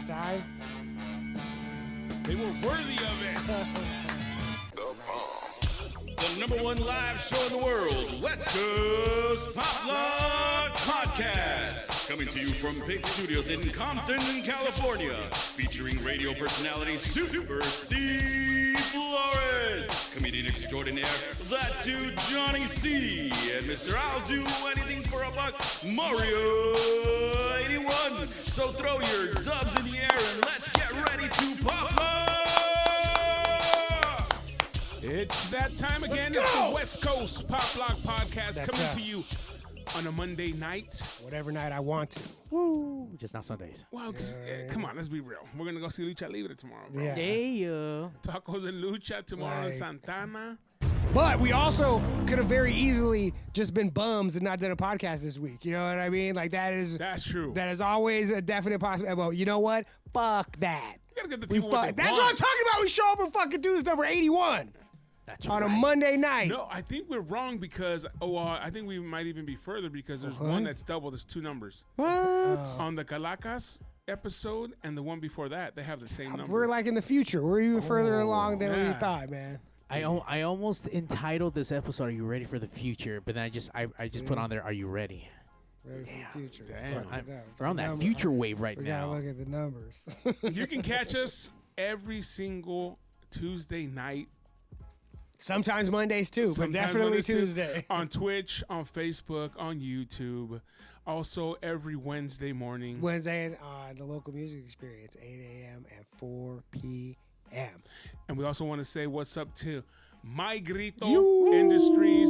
Time. They were worthy of it. The number one live show in the world, West Coast Pop Lock Podcast. Coming to you from Pig Studios in Compton, California. Featuring radio personality Super Steve Flores. Comedian extraordinaire, that dude Johnny C. And Mr. I'll Do Anything for a Buck, Mario 81. So throw your dubs in the air and let's get ready to pop lock. It's that time again. It's the West Coast Pop Lock Podcast. That's coming to you on a Monday night. Whatever night I want to. Woo! Just not Sundays. Well, come on, let's be real. We're going to go see Lucha Libre tomorrow, bro. Yeah. Tacos and Lucha tomorrow in Santana. But we also could have very easily just been bums and not done a podcast this week. You know what I mean? Like, that's true. That is always a definite possibility. Well, you know what? Fuck that. You got to get the people what they That's what I'm talking about. We show up and fucking do this number 81. That's on a Monday night. No, I think we're wrong because, I think we might even be further because there's one that's double. There's two numbers. What? On the Calacas episode and the one before that, they have the same number. We're like in the future. We're even further along than we thought, man. I almost entitled this episode, "Are you ready for the future?" But then I just put on there, "Are you ready?" Ready for the future. Damn. We're on that future wave right now. We gotta look at the numbers. You can catch us every single Tuesday night. Sometimes Mondays too, but definitely Mondays Tuesday. On Twitch, on Facebook, on YouTube. Also every Wednesday morning. Wednesday on the local music experience, 8 a.m. and 4 p.m. And we also want to say what's up to My Grito Industries.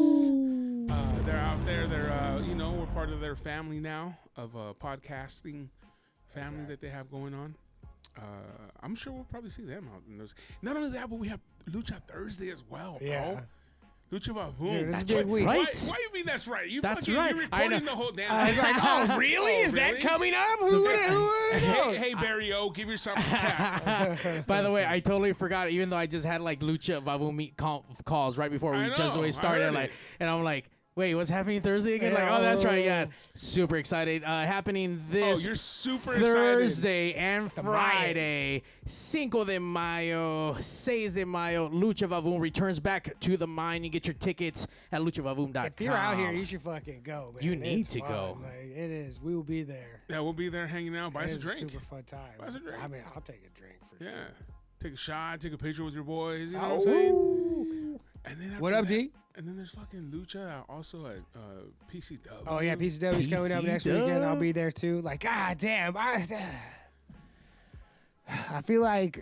They're out there. They're, we're part of their family now of podcasting family that they have going on. I'm sure we'll probably see them out in those. Not only that, but we have Lucha Thursday as well, bro. Yeah. Lucha Vavoom. Dude, that's a big week. Right. Why you mean that's right? That's right. You're recording the whole damn I was like, oh, really? Is that coming up? Who would have Hey, Barry O, give yourself a tap. By the way, I totally forgot, even though I just had like Lucha Vavoom meet calls right before we just started. And I'm like, wait, what's happening Thursday again? Like, oh, that's right. Yeah. Super excited. Happening this you're super Thursday and Friday. 5 de Mayo, 6 de Mayo. Lucha Vavoom returns back to the mine. You get your tickets at luchavavoom.com. If you're out here, you should fucking go, man. You need to go. Like, it is. We will be there. Yeah, we'll be there hanging out. Buy us a drink. Super fun time. Buy us a drink. I mean, I'll take a drink for sure. Yeah. Take a shot, take a picture with your boys. You know what I'm saying? And then what up, D? And then there's fucking Lucha also at PCW. Oh, yeah, PCW's coming up next weekend. I'll be there, too. Like, God damn. I feel like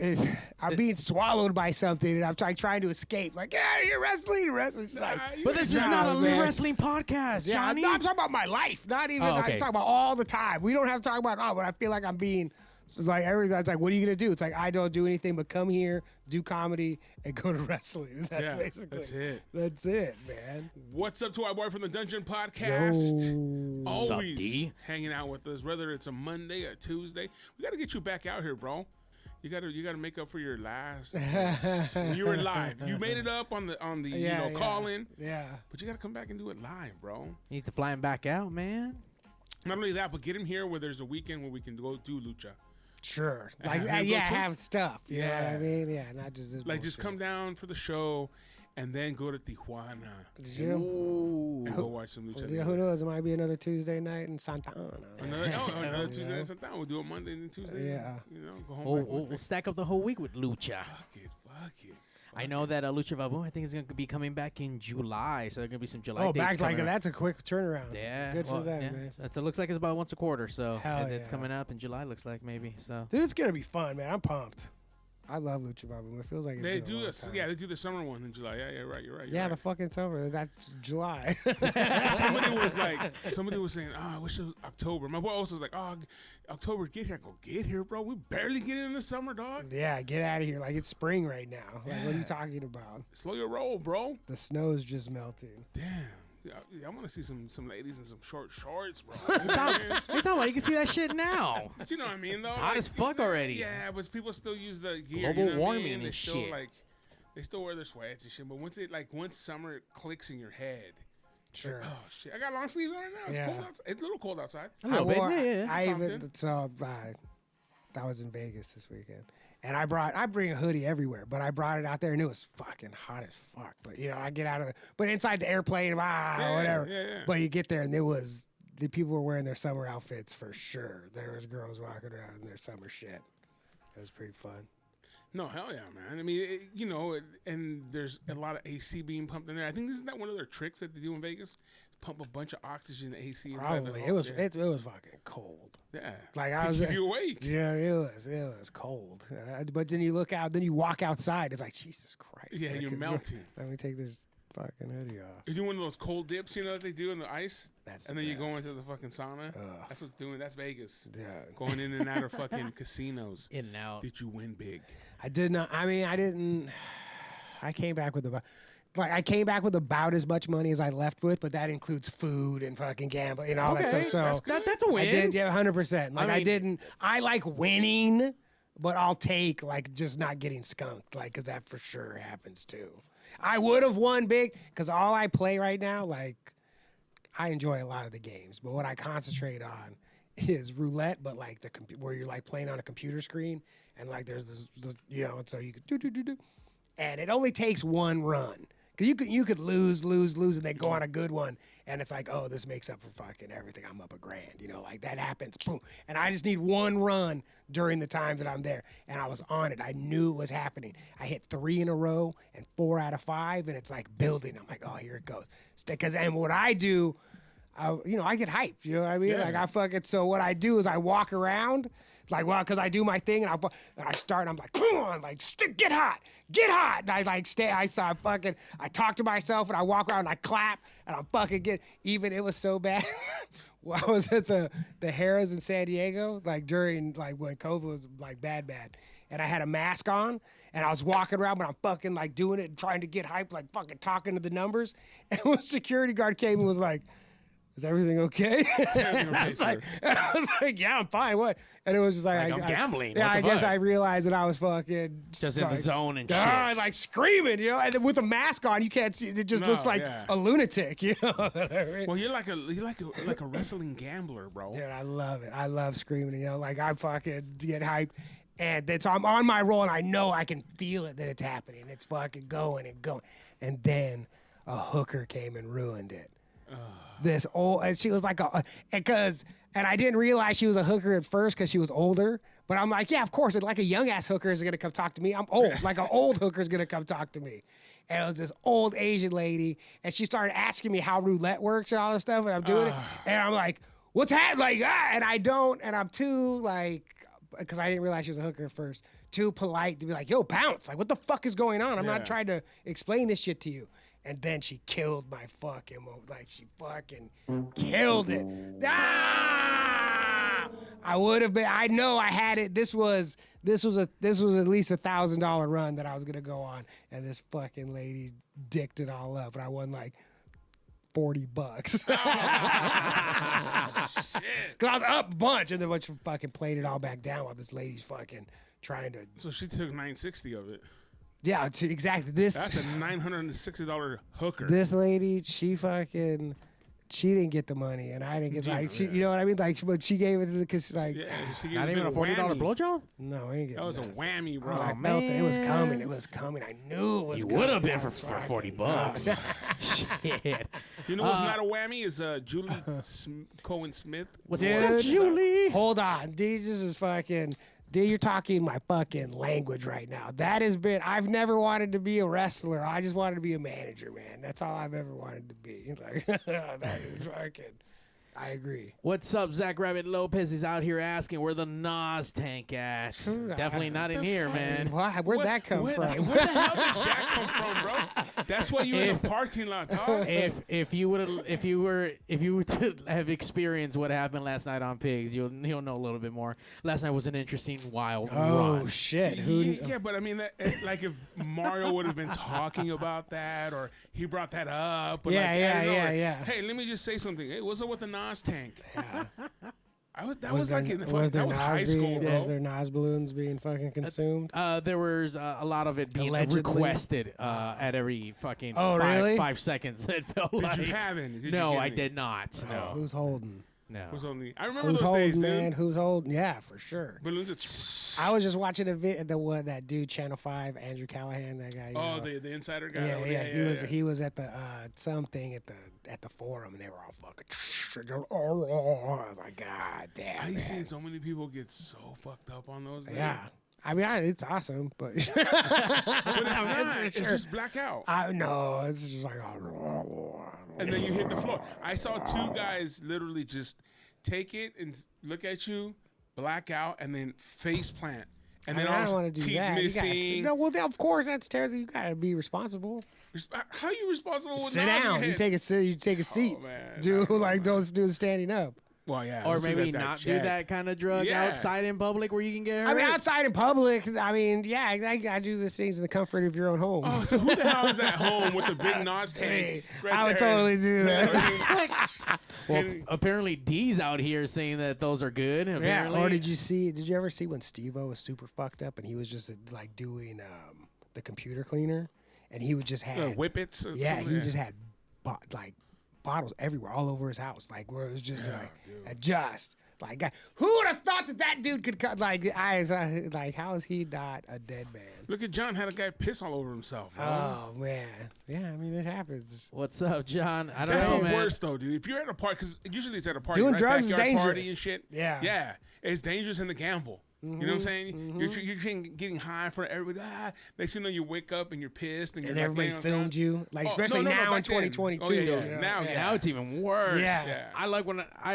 I'm being swallowed by something, and I'm trying to escape. Like, get out of here, wrestling. Like, but this is not a wrestling podcast, Johnny. I'm talking about my life. Not even, I'm talking about all the time. We don't have to talk about but I feel like I'm being... So like everything's like, what are you gonna do? It's like I don't do anything but come here, do comedy, and go to wrestling. That's basically That's it, man. What's up to our boy from the Dungeon Podcast? Yo. Always hanging out with us, whether it's a Monday or Tuesday. We gotta get you back out here, bro. You gotta make up for your last. You were live. You made it up on the call in. Yeah. But you gotta come back and do it live, bro. You need to fly him back out, man. Not only that, but get him here where there's a weekend where we can go do Lucha. Sure. Like, have stuff. You know what I mean? Yeah, not just this. Like, just come down for the show and then go to Tijuana. And go watch some Lucha. Who knows? It might be another Tuesday night in Santa Ana. Another Tuesday night in Santa Ana. We'll do a Monday and then Tuesday. Yeah. Go home. We'll stack up the whole week with Lucha. Fuck it. I know that Lucha Vavoom, I think, is going to be coming back in July, so there are going to be some July dates back like up. that's a quick turnaround. Yeah. Good for them, man. So it looks like it's about once a quarter, so it's yeah. coming up in July, looks like maybe. So. Dude, it's going to be fun, man. I'm pumped. I love Lucha Vavoom. It feels like they do they do the summer one in July. Yeah, you're right. The fucking summer. That's July. Somebody was saying, I wish it was October. My boy also was like, October, get here. Go get here, bro. We barely get in the summer, dog. Yeah, get out of here. Like, it's spring right now. Like, what are you talking about? Slow your roll, bro. The snow's just melting. Damn. Yeah, I want to see some ladies in some short shorts, bro. What are you talking about? You can see that shit now. But you know what I mean, though? It's hot as fuck already. Yeah, but people still use the gear. Global warming I mean? and they shit. Still, they still wear their sweats and shit. But once summer clicks in your head, sure. Oh shit! I got long sleeves on right now. It's cold outside. It's a little cold outside. A little bit. Yeah. I was in Vegas this weekend. And I bring a hoodie everywhere, but I brought it out there and it was fucking hot as fuck. But I get out of but inside the airplane, whatever. Yeah. But you get there and the people were wearing their summer outfits for sure. There was girls walking around in their summer shit. It was pretty fun. No, hell yeah, man. I mean, and there's a lot of AC being pumped in there. I think isn't that one of their tricks that they do in Vegas? Pump a bunch of oxygen AC inside. Probably. It was fucking cold. Yeah. Like I was keep you awake. Yeah, it was cold. But then you look out, then you walk outside. It's like Jesus Christ. Yeah, you're melting. Let me take this fucking hoodie off. You're doing one of those cold dips, that they do in the ice. That's and then you go into the fucking sauna. That's what's doing. That's Vegas. Yeah. Going in and out of fucking casinos. In and out. Did you win big? I did not. I mean, I didn't. I came back with about as much money as I left with, but that includes food and fucking gambling, all that stuff. So that's a win. I did, 100%. Like I like winning, but I'll take just not getting skunked, because that for sure happens too. I would have won big because all I play right now, I enjoy a lot of the games, but what I concentrate on is roulette, but where you're playing on a computer screen and there's this, and so you could do, and it only takes one run. Because you could lose, and then go on a good one, and it's oh, this makes up for fucking everything. I'm up $1,000, that happens, boom. And I just need one run during the time that I'm there, and I was on it. I knew it was happening. I hit 3 in a row and 4 out of 5, and it's building. I'm oh, here it goes. And what I do, I get hyped. You know what I mean? Yeah. So what I do is I walk around. Because I do my thing and I start and I'm come on, get hot. And I talk to myself and I walk around and I clap and I'm even it was so bad. I was at the Harrah's in San Diego, during when COVID was bad. And I had a mask on and I was walking around, but I'm fucking doing it and trying to get hyped, fucking talking to the numbers. And when security guard came and was is everything okay? And I was yeah, I'm fine. What? And it was just I'm gambling. Yeah, I guess fuck? I realized that I was fucking just in the zone and shit. Screaming, and then with a mask on, you can't see. It just looks like a lunatic, What I mean? Well, you're like a wrestling gambler, bro. Dude, I love it. I love screaming. I fucking get hyped. And then so I'm on my roll, and I know I can feel it that it's happening. It's fucking going and going. And then a hooker came and ruined it. This old, and she was and I didn't realize she was a hooker at first because she was older. But I'm yeah, of course, a young ass hooker is gonna come talk to me. I'm old, an old hooker is gonna come talk to me. And it was this old Asian lady, and she started asking me how roulette works and all this stuff, and I'm doing it, and I'm what's happening? And I don't, and I'm too because I didn't realize she was a hooker at first, too polite to be yo, bounce. What the fuck is going on? I'm not trying to explain this shit to you. And then she killed my fucking she fucking killed it. Ah! I would have been. I know I had it. This was at least $1,000 run that I was gonna go on, and this fucking lady dicked it all up, and I won $40. Because I was up a bunch, and then she fucking played it all back down while this lady's fucking trying to. So she took $960 of it. Yeah, exactly. That's a $960 hooker. This lady, she didn't get the money, and I didn't get you know what I mean? But she gave it to the she gave not even a $40 blowjob. No, I didn't get that. Was nothing. a whammy, bro. I felt it. It was coming. It was coming. I knew it was. You would have been for $40. Shit. You know what's not a whammy is Julie Cohen Smith. What's up, Julie? Hold on, dude. This is fucking. Dude, you're talking my fucking language right now. That has been, I've never wanted to be a wrestler. I just wanted to be a manager, man. That's all I've ever wanted to be. That is fucking, I agree. What's up, Zach Rabbit Lopez is out here asking where the Nas tank at. Definitely not in here, man. Why? Where'd that come from? Where the hell did that come from, bro? That's why you're in the parking lot, dog. If you were to have experienced what happened last night on Pigs, you'll know a little bit more. Last night was an interesting, wild run. Oh shit! Yeah, but I mean, if Mario would have been talking about that, or he brought that up, or yeah. Hey, let me just say something. Hey, what's up with the Nas tank? Yeah. That was high school, bro. Was there Nas balloons being fucking consumed? There was a lot of it being Allegedly. requested at every fucking really? 5 seconds. It felt Did like. you have any? No, I did not. No. Who's holding? No. I remember Who's those holding, days, man? dude. Who's holding? Yeah, for sure. Balloons. I was just watching that dude, Channel 5, Andrew Callahan, that guy. The insider guy. He was at the something at the forum, and they were all fucking. I was like, God damn. I've seen so many people get so fucked up on those. Yeah. I mean, it's awesome, but But it's not. It's just blackout. No, it's just like, And then you hit the floor. I saw two guys literally just take it and look at you, black out, and then face plant. And then I don't want to do teeth that. missing. Of course, that's terrible. You gotta be responsible. How are you responsible with Sit knives in down. your You head? take a seat. Man. Do like those do standing up. Well, yeah. Or let's see maybe that not check. do that kind of drug Yeah. outside in public where you can get hurt. I mean, outside in public. I mean, yeah, I do these things in the comfort of your own home. Oh, so who the hell is at home with the big Nos tank? Right I would there? totally do that. Well, apparently D's out here saying that those are good. Apparently. Yeah. Or did you ever see when Steve-O was super fucked up and he was just like doing the computer cleaner and he would just had whippets? Yeah, he just had bottles everywhere, all over his house, like where it was just who would have thought that dude could cut how is he not a dead man? Look at John, had a guy piss all over himself. Bro. Oh man, yeah, I mean it happens. What's up, John? I don't That's know, the man. worst though, dude. If you're at a party, because usually it's at a party, Doing right? drugs is Backyard dangerous. Party and shit. Yeah, it's dangerous in the gamble. You know what I'm saying? You're getting high for everybody. Next thing you know, you wake up and you're pissed and, and everybody filmed you, like especially no, now in back then. 2022. Oh, yeah. You know? Now, Now it's even worse. Yeah. I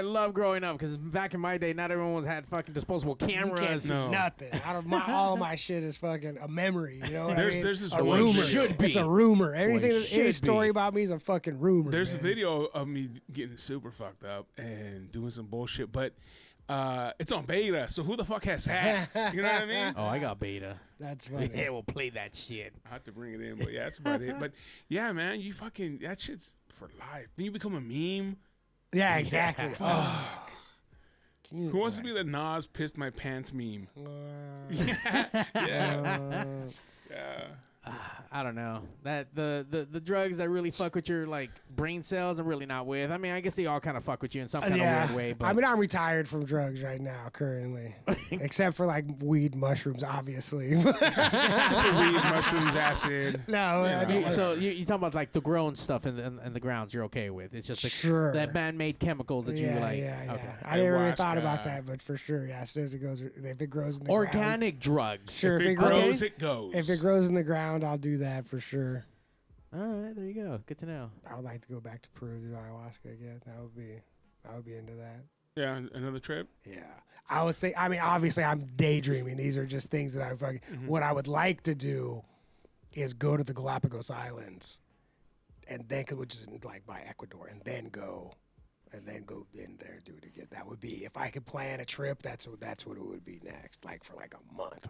love growing up because back in my day, not everyone had fucking disposable You can't cameras. see nothing. All of my shit is fucking a memory. You know what I mean? There's this a one rumor. should be. It's a rumor. Everything, it any should story be. about me is a fucking rumor. There's man. a video of me getting super fucked up and doing some bullshit, but it's on beta, so who the fuck has that? You know what I mean? Oh, I got beta. That's funny. Yeah, we'll play that shit. I have to bring it in, but yeah, that's about it. But yeah, man, that shit's for life. Then you become a meme. Yeah, exactly. Yeah. Who wants to be the Nas pissed my pants meme? Yeah. I don't know. That the drugs that really fuck with your like brain cells, I'm really not with. I mean, I guess they all kind of fuck with you in some kind of weird way. But I mean, I'm retired from drugs right now, currently, except for like weed, mushrooms, obviously. Weed, mushrooms, acid. No, so you talking about like the grown stuff in the grounds you're okay with? It's just that man-made chemicals that you like. Yeah. Okay. I never really thought Ayahuasca. about that, but for sure, yeah. As soon as it goes, if it grows in the Organic ground, drugs. sure. If it grows, it goes. If it grows in the ground, I'll do that for sure. All right, there you go. Good to know. I would like to go back to Peru to do ayahuasca again. I would be into that. Yeah, another trip. Yeah. I would say, I mean, obviously I'm daydreaming. These are just things that I fucking, what I would like to do is go to the Galapagos Islands and then, which is like by Ecuador, and then go in there, do it again. That would be, if I could plan a trip, that's what it would be next. Like for like a month.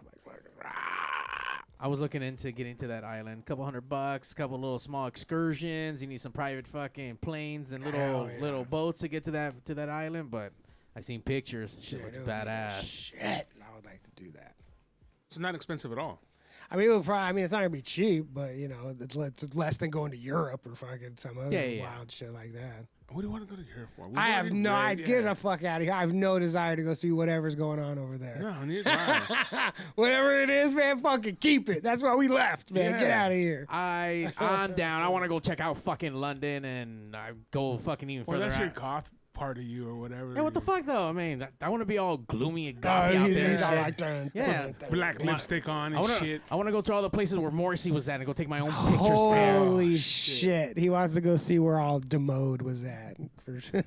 I was looking into getting to that island. $200, couple little small excursions. You need some private fucking planes and little boats to get to that island. But I seen pictures. Shit looks badass. Shit. I would like to do that. It's not expensive at all. I mean, it's not gonna be cheap, but you know, it's less than going to Europe or fucking some other wild shit like that. What do you want to go to Europe for? Get the fuck out of here. I have no desire to go see whatever's going on over there. No, neither do I. Whatever it is, man, fucking keep it. That's why we left, man. Yeah. Get out of here. I'm down. I want to go check out fucking London and I go fucking even Well, further. that's your goth part of you or whatever. Hey, what the fuck though? I mean, I want to be all gloomy and gothy out there. He's all and like, shit. Black lipstick on and shit. I want to go to all the places where Morrissey was at and go take my own pictures there. Holy shit. He wants to go see where all Demode was at. For sure.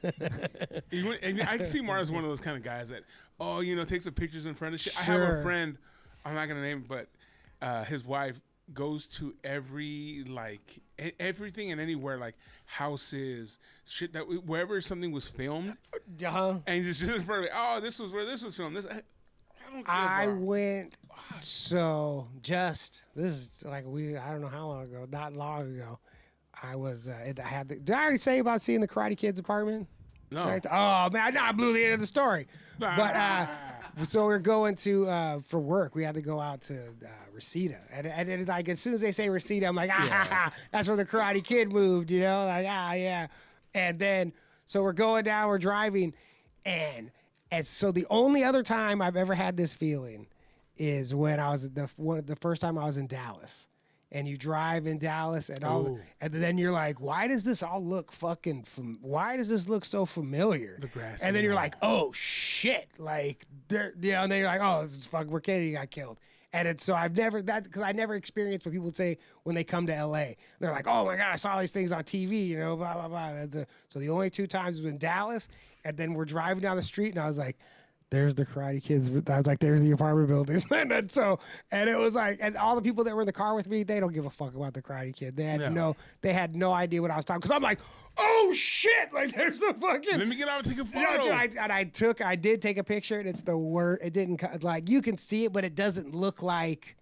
And I can see Mars as one of those kind of guys that, takes some pictures in front of shit. Sure. I have a friend, I'm not going to name it, but his wife goes to everything and anywhere, like houses, shit that wherever something was filmed, and just in front of it. Oh, this was where this was filmed. I don't give I a went this is like I don't know how long ago, not long ago. I was did I already say about seeing the Karate Kid's apartment? No. Right? Oh man, I blew the end of the story. But so we're going to for work. We had to go out to Reseda, and like as soon as they say Reseda, I'm like that's where the Karate Kid moved, you know, like yeah. And then so we're going down, we're driving, And so the only other time I've ever had this feeling is when I was the first time I was in Dallas. And you drive in Dallas and and then you're like, why does this all look why does this look so familiar? The grass. And then you're like, oh shit. Like, and then you're like, oh, this is fucking where Kennedy got killed. And so because I never experienced what people say when they come to LA. They're like, oh my God, I saw these things on TV, blah, blah, blah. So the only 2 times was in Dallas, and then we're driving down the street, and I was like, there's the Karate Kids. I was like, there's the apartment building. and it was like, and all the people that were in the car with me, they don't give a fuck about the Karate Kid. They had no idea what I was talking. Because I'm like, oh shit! Like, there's the fucking. Let me get out and take a photo. I did take a picture, and it's the word. It didn't like you can see it, but it doesn't look like.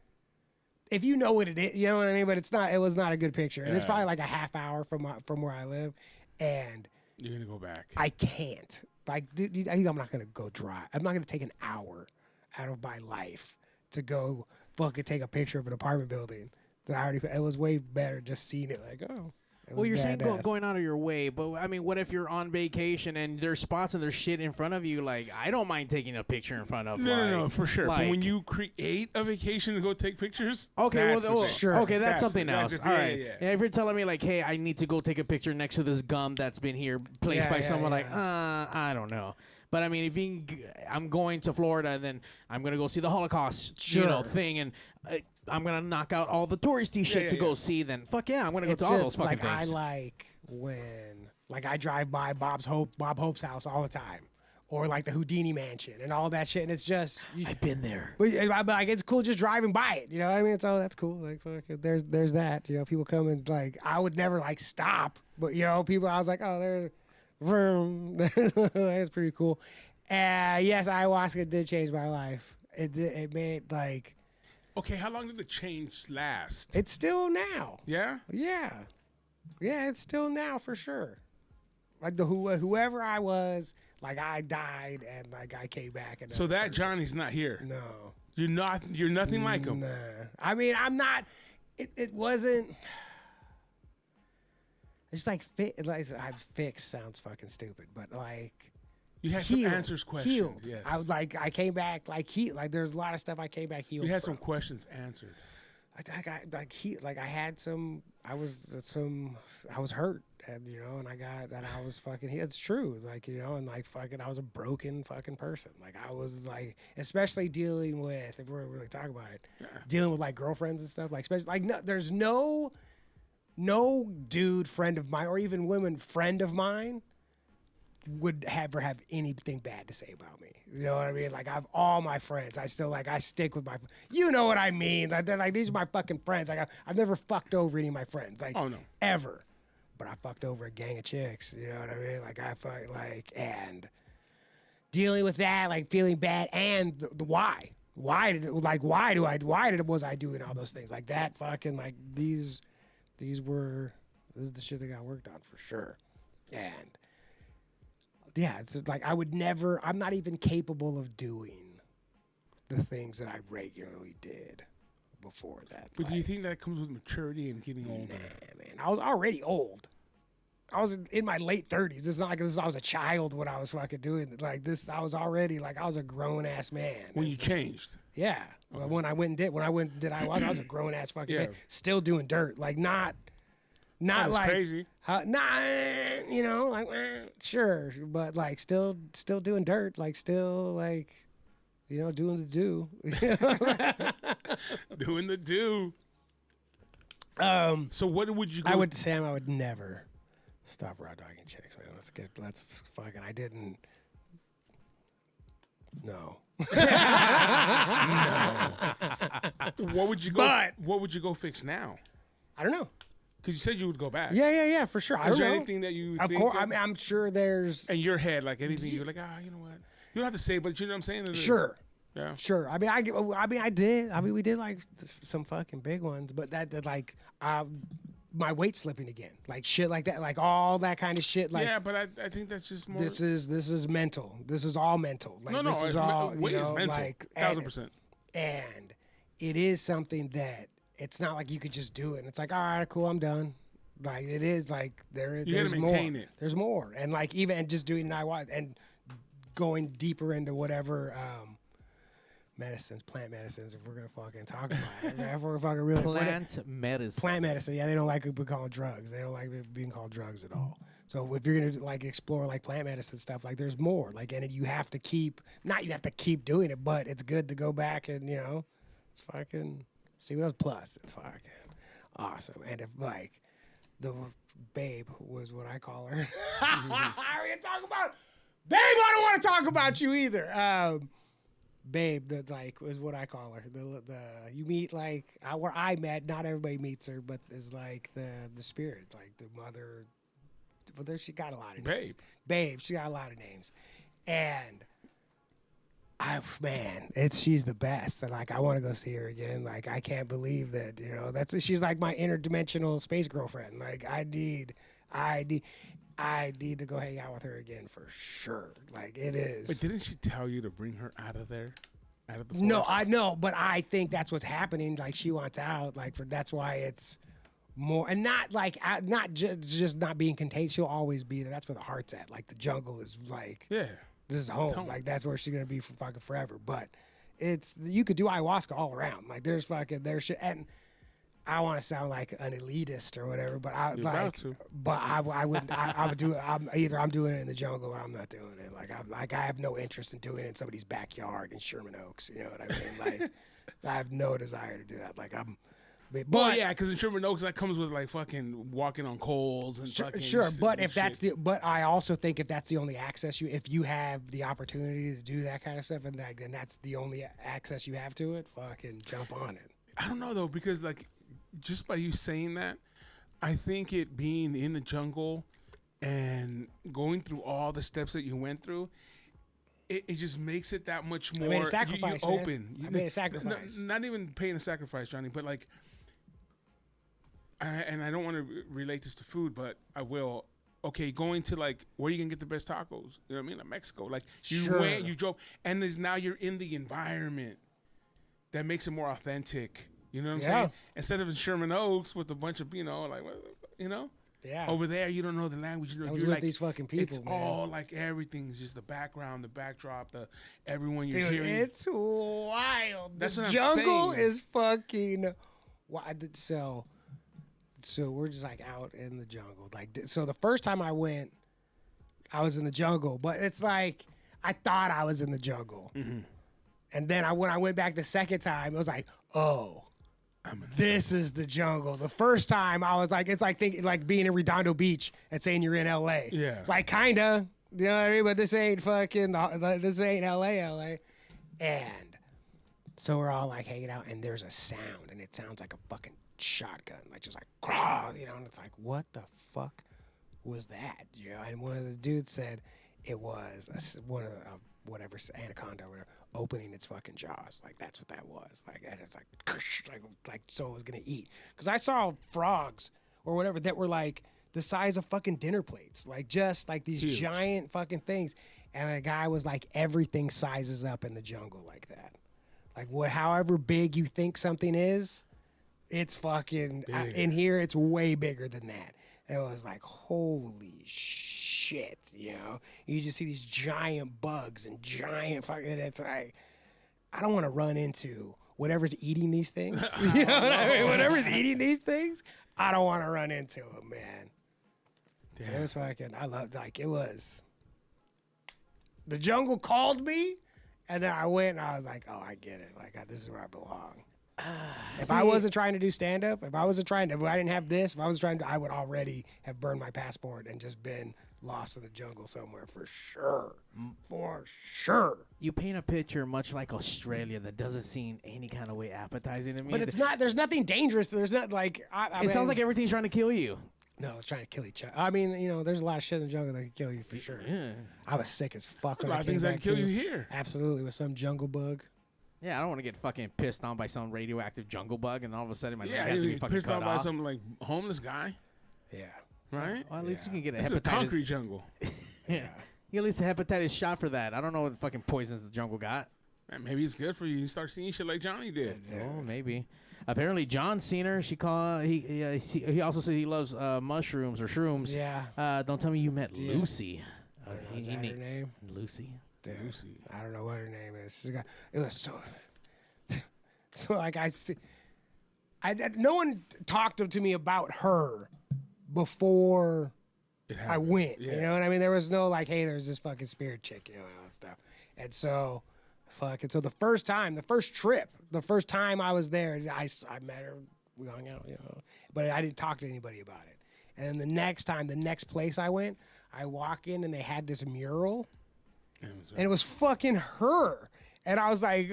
If you know what it is, you know what I mean. But it's not. It was not a good picture, and it's probably like a half hour from where I live, and you're gonna go back. I can't. Like, dude, I'm not going to go drive. I'm not going to take an hour out of my life to go fucking take a picture of an apartment building that I already. It was way better just seeing it. Like, oh. Well, you're saying going out of your way, but I mean, what if you're on vacation and there's spots and there's shit in front of you? Like, I don't mind taking a picture in front of. No, for sure. But when you create a vacation to go take pictures, okay, sure. Okay, that's something else. All right. Yeah. And if you're telling me like, hey, I need to go take a picture next to this gum that's been here placed by someone, like, I don't know. But I mean, I'm going to Florida, and then I'm gonna go see the Holocaust, thing, and I'm gonna knock out all the touristy shit to go see. Then fuck yeah, I'm gonna go to all those fucking things. I like when I drive by Bob Hope's house all the time, or like the Houdini Mansion and all that shit, and it's just I've been there. But like it's cool just driving by it. You know what I mean? So that's cool. Like fuck, there's that. People come and like I would never like stop, but people I was like, oh, there's. Vroom. That's pretty cool. Yes, ayahuasca did change my life. It made like. Okay, how long did the change last? It's still now. Yeah. Yeah, it's still now for sure. Like whoever I was, like I died and like I came back. And so that Johnny's not here. No, you're not. You're nothing like him. Nah, I mean I'm not. It wasn't. It's like fixed sounds fucking stupid, but like you had some answers questions. Healed. Yes. I was like I came back like there's a lot of stuff I came back healed. You had some questions answered. I had some. I was hurt, and I was fucking. It's true, and like fucking. I was a broken fucking person. Like I was like, especially dealing with if we're really talking about it, dealing with like girlfriends and stuff. Like especially like no, there's no dude friend of mine or even women friend of mine would ever have anything bad to say about me. You know what I mean? Like I have all my friends. I stick with my. You know what I mean? Like they're like these are my fucking friends. Like I've never fucked over any of my friends. Like ever, but I fucked over a gang of chicks. You know what I mean? Like I fuck like and dealing with that, like feeling bad and the why. Why was I doing all those things like that? Fucking like this is the shit that got worked on for sure. And yeah, it's like I'm not even capable of doing the things that I regularly did before that. But do you think that comes with maturity and getting older? Nah, man. I was already old. I was in my late 30s. It's not like I was a child when I was fucking doing like this. I was already like I was a grown ass man. When you changed? Yeah. Okay. When I went and did I was a grown ass fucking man. Still doing dirt. Like not like crazy. Sure, but like still doing dirt. Like still like, doing the do. Doing the do. So what would you? I would say I would never stop raw dogging chicks, man. Let's fucking. I didn't. No. No. What would you go? What would you go fix now? I don't know. Because you said you would go back. Yeah, for sure. I don't know. Anything that you of think course, I mean, I'm sure there's... In your head, like anything, you're like, you know what? You don't have to say, but you know what I'm saying? Sure. Yeah. Sure. I mean, I did. I mean, we did like some fucking big ones, but that like, my weight slipping again, like shit like that, like all that kind of shit. Like, yeah, but I think that's just more... This is mental. This is all mental. Like, no, this is all, weight is mental. Like, 1,000%. And it is something that it's not like you could just do it. And it's like, all right, cool, I'm done. Like it is like there's more. It. There's more, and like even and just doing ayahuasca and going deeper into whatever plant medicines, if we're gonna fucking talk about it. If we're fucking really plant medicine. Yeah, they don't like it being called drugs. They don't like it being called drugs at all. So if you're gonna like explore like plant medicine stuff, like there's more. Like, and you have to keep doing it, but it's good to go back and it's fucking see what else. Plus, it's fucking awesome. And if like the babe was what I call her, are we gonna talk about babe? I don't want to talk about you either. Babe, that like was what I call her. The you meet like where I met. Not everybody meets her, but is like the spirit, like the mother. But there she got a lot of names. Babe, she got a lot of names, and she's the best. And like I want to go see her again. Like I can't believe that she's like my interdimensional space girlfriend. Like I need to go hang out with her again for sure. Like it is. But didn't she tell you to bring her out of there? Out of the force? No, I know, but I think that's what's happening. Like she wants out. Like that's why it's more, and not like not just not being contained. She'll always be there. That's where the heart's at. Like the jungle is like this is home. Like that's where she's gonna be for fucking forever. But you could do ayahuasca all around. Like there's shit and. I want to sound like an elitist or whatever, but I wouldn't. I would do it. I'm doing it in the jungle or I'm not doing it. Like I have no interest in doing it in somebody's backyard in Sherman Oaks. You know what I mean? Like I have no desire to do that. Like but yeah, because in Sherman Oaks that comes with like fucking walking on coals and fucking sure. But if that's but I also think if that's the only access if you have the opportunity to do that kind of stuff and then that's the only access you have to it, fucking jump on it. I don't know though because like. Just by you saying that, I think it being in the jungle and going through all the steps that you went through, it just makes it that much more. I made a sacrifice, you open. I made a sacrifice. Not even paying a sacrifice, Johnny, but like, and I don't want to relate this to food, but I will. Okay, going to like where you can get the best tacos. You know what I mean? Like Mexico. Like you went, you drove, and now you're in the environment that makes it more authentic. You know what I'm saying? Instead of in Sherman Oaks with a bunch of, over there, you don't know the language. I was you're with like, these fucking people, it's man. all like everything's just the background, the backdrop, everyone you're Dude, hearing. it's wild. That's the what jungle I'm saying. is fucking wild. So we're just like out in the jungle. Like, so the first time I went, I was in the jungle, but it's like, I thought I was in the jungle. Mm-hmm. And then when I went back the second time, it was like, oh, this is the jungle. The first time I was like, it's like thinking like being in Redondo Beach and saying you're in LA. Yeah. Like kinda. You know what I mean? But this ain't fucking this ain't LA. And so we're all like hanging out and there's a sound and it sounds like a fucking shotgun. Like just like and it's like, what the fuck was that? And one of the dudes said it was one of the whatever anaconda or whatever opening its fucking jaws. Like that's what that was. Like and it's like so it was gonna eat. Because I saw frogs or whatever that were like the size of fucking dinner plates. Like just like these huge giant fucking things. And the guy was like, everything sizes up in the jungle like that. Like however big you think something is, it's fucking in here. It's way bigger than that. And it was like, holy shit, You just see these giant bugs and giant fucking. It's like, I don't want to run into whatever's eating these things. You know what I mean? Whatever's eating these things, I don't want to run into them, man. Damn. It was fucking. I loved it was. The jungle called me, and then I went and I was like, oh, I get it. Like this is where I belong. If I wasn't trying to do stand-up, if I didn't have this, I would already have burned my passport and just been lost in the jungle somewhere for sure. For sure. You paint a picture much like Australia that doesn't seem any kind of way appetizing to me. But it's not. There's nothing dangerous. There's not like. It sounds like everything's trying to kill you. No, it's trying to kill each other. I mean, there's a lot of shit in the jungle that can kill you for sure. Yeah. I was sick as fuck. There's a lot of things that can kill you here. Absolutely, with some jungle bug. Yeah, I don't want to get fucking pissed on by some radioactive jungle bug, and all of a sudden my neck has to be fucking pissed cut on by off. some like homeless guy. Yeah. Right. Well, at least you can get a hepatitis. It's a concrete jungle. Yeah. You get at least a hepatitis shot for that. I don't know what fucking poisons the jungle got. Man, maybe it's good for you. You start seeing shit like Johnny did. Oh, maybe. Apparently, John's seen her. He also said he loves mushrooms or shrooms. Yeah. Don't tell me you met Yeah. Lucy. Is that her name? Lucy. Dude, Lucy. I don't know what her name is. It was so. So like no one talked to me about her before I went. Yeah. You know what I mean? There was no like, hey, there's this fucking spirit chick, and all that stuff. And so, so the first time I was there, I met her, we hung out, but I didn't talk to anybody about it. And then the next place I went, I walk in and they had this mural, and it was fucking her. And I was like,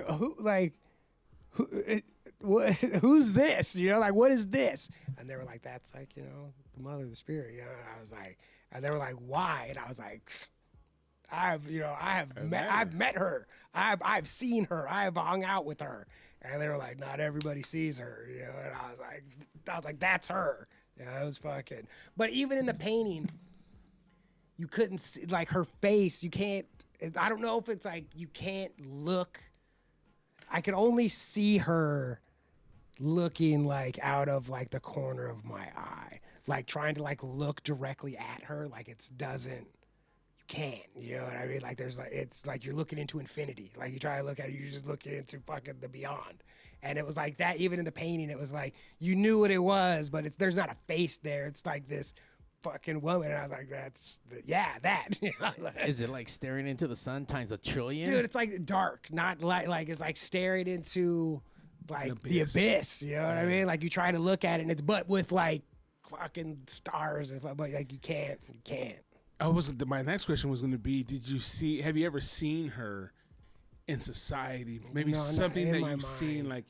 who's this? Like, what is this? And they were like, that's like, the mother of the spirit. And I was like, and they were like, why? And I was like, I've met her. I've seen her. I've hung out with her. And they were like, not everybody sees her. And I was like, that's her. Yeah, it was fucking. But even in the painting, you couldn't see like her face. You can't. I don't know if it's like you can't look. I could only see her looking like out of like the corner of my eye, like trying to like look directly at her. Like it doesn't. You can't. You know what I mean? Like there's like it's like you're looking into infinity. Like you try to look at it, you're just looking into fucking the beyond. And it was like that. Even in the painting, it was like you knew what it was, but there's not a face there. It's like this fucking woman. And I was like, that. Is it like staring into the sun times a trillion? Dude, it's like dark, not like it's like staring into like the abyss. You know what I mean? Like you try to look at it, and it's but with like fucking stars, but like you can't. My next question was going to be: have you ever seen her in society? Maybe something that you've seen, like,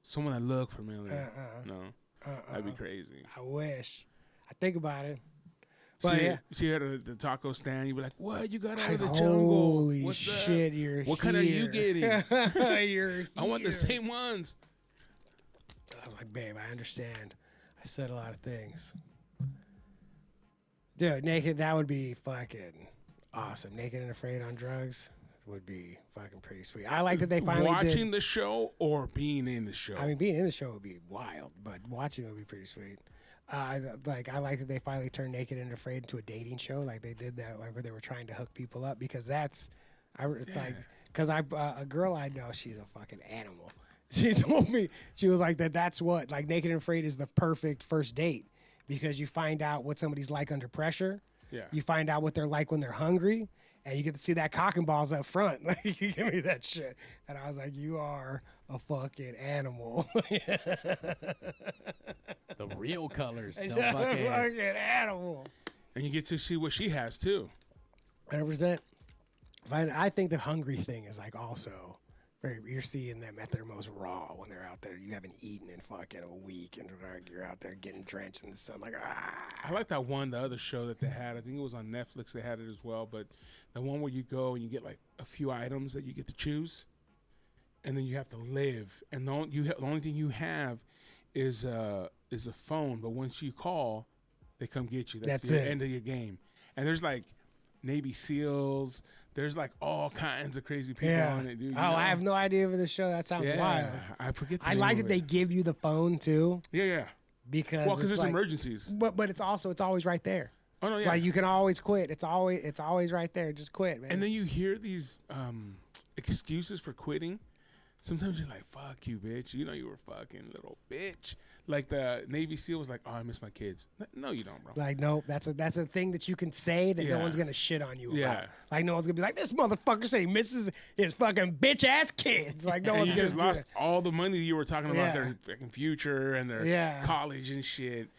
someone that looked familiar. No. That'd be crazy. I wish. I think about it. But see her at the taco stand, you'd be like, what? You got out of the jungle. Holy What's shit, up? you're What here. kind are you getting? You're here. I want the same ones. I was like, babe, I understand. I said a lot of things. Dude, naked, that would be fucking awesome. Naked and Afraid on drugs would be fucking pretty sweet. I like that they finally watching the show or being in the show? I mean, being in the show would be wild, but watching it would be pretty sweet. I like that they finally turned Naked and Afraid into a dating show. Like they did that, like where they were trying to hook people up because a girl I know, she's a fucking animal. She told me, she was like that's what, like Naked and Afraid is the perfect first date because you find out what somebody's like under pressure. Yeah. You find out what they're like when they're hungry. And you get to see that cock and balls up front. Like, you give me that shit. And I was like, you are a fucking animal. The real colors. It's a fucking animal. And you get to see what she has, too. 100%. I think the hungry thing is like also you're seeing them at their most raw when they're out there. You haven't eaten in fucking a week, and you're out there getting drenched in the sun. Like, I like that one, the other show that they had. I think it was on Netflix. They had it as well. But the one where you go and you get like a few items that you get to choose, and then you have to live. And the only thing you have is a phone. But once you call, they come get you. That's the end of your game. And there's like Navy SEALs. There's like all kinds of crazy people on it, dude. I have no idea for this show. That sounds wild. I forget. I like that they give you the phone too. Yeah. Because there's like, emergencies. But it's always right there. Oh no, yeah. Like you can always quit. It's always right there. Just quit, man. And then you hear these excuses for quitting. Sometimes you're like, "Fuck you, bitch! You know you were fucking little bitch." Like the Navy SEAL was like, "Oh, I miss my kids." No, you don't, bro. Like, no, that's a thing that you can say that no one's gonna shit on you about. Like, no one's gonna be like, "This motherfucker say he misses his fucking bitch ass kids." Like, no one's gonna. You just lost all the money you were talking about their fucking future and their college and shit.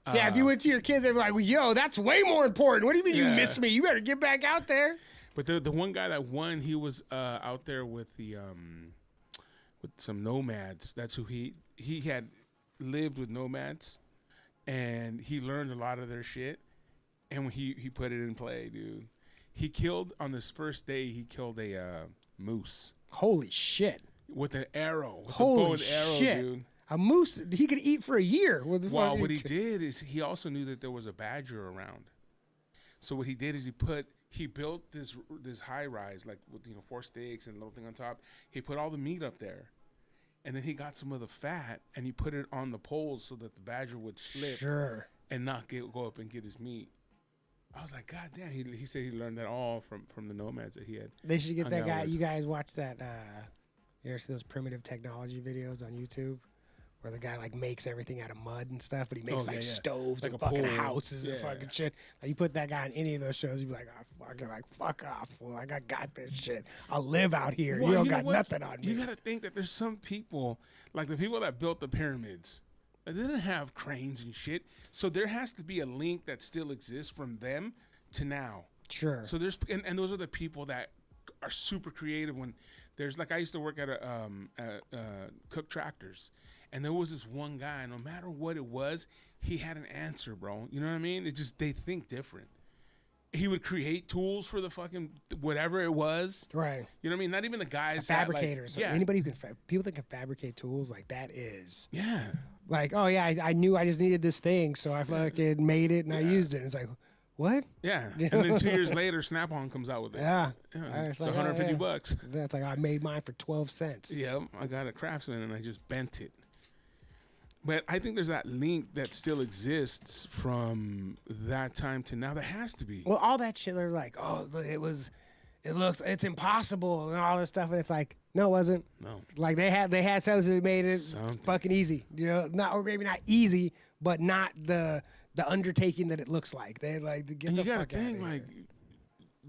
If you went to your kids, they'd be like, well, "Yo, that's way more important. What do you mean you miss me? You better get back out there." But the one guy that won, he was out there with the with some nomads. That's who he had lived with nomads, and he learned a lot of their shit. And when he put it in play, dude, he killed on this first day. He killed a moose. Holy shit! With an arrow. With Holy a bow and arrow, shit. dude. A moose he could eat for a year. Well, what he did is he also knew that there was a badger around. So what he did is he built this high rise, like with 4 stakes and a little thing on top. He put all the meat up there, and then he got some of the fat and he put it on the poles so that the badger would slip and not go up and get his meat. I was like, God damn. He said he learned that all from the nomads that he had. They should get that guy. You guys watch that? You ever see those primitive technology videos on YouTube? Where the guy like makes everything out of mud and stuff, but he makes stoves like and fucking houses and fucking shit. Like you put that guy on any of those shows, you'd be like, oh, fuck off. Well, like I got this shit. I'll live out here. Well, you don't got nothing on me. You got to think that there's some people, like the people that built the pyramids, they didn't have cranes and shit. So there has to be a link that still exists from them to now. Sure. So there's and those are the people that are super creative. When there's like I used to work at Cook Tractors. And there was this one guy, no matter what it was, he had an answer, bro. You know what I mean? It's just they think different. He would create tools for the fucking whatever it was. Right. You know what I mean? Not even the guys. Fabricators. That, like, anybody who can, people that can fabricate tools, like that is. Yeah. Like, oh yeah, I knew I just needed this thing, so I fucking made it and I used it. And it's like, what? Yeah. And then 2 years later, Snap-on comes out with it. Yeah. It's like $150. That's like, I made mine for 12 cents. Yeah. I got a Craftsman and I just bent it. But I think there's that link that still exists from that time to now. There has to be. Well, all that shit, they're like, oh, it's impossible and all this stuff. And it's like, no, it wasn't. No. Like they had something that made it fucking easy. You know, not, or maybe not easy, but not the undertaking that it looks like. They like, get and the you fuck gotta think, like,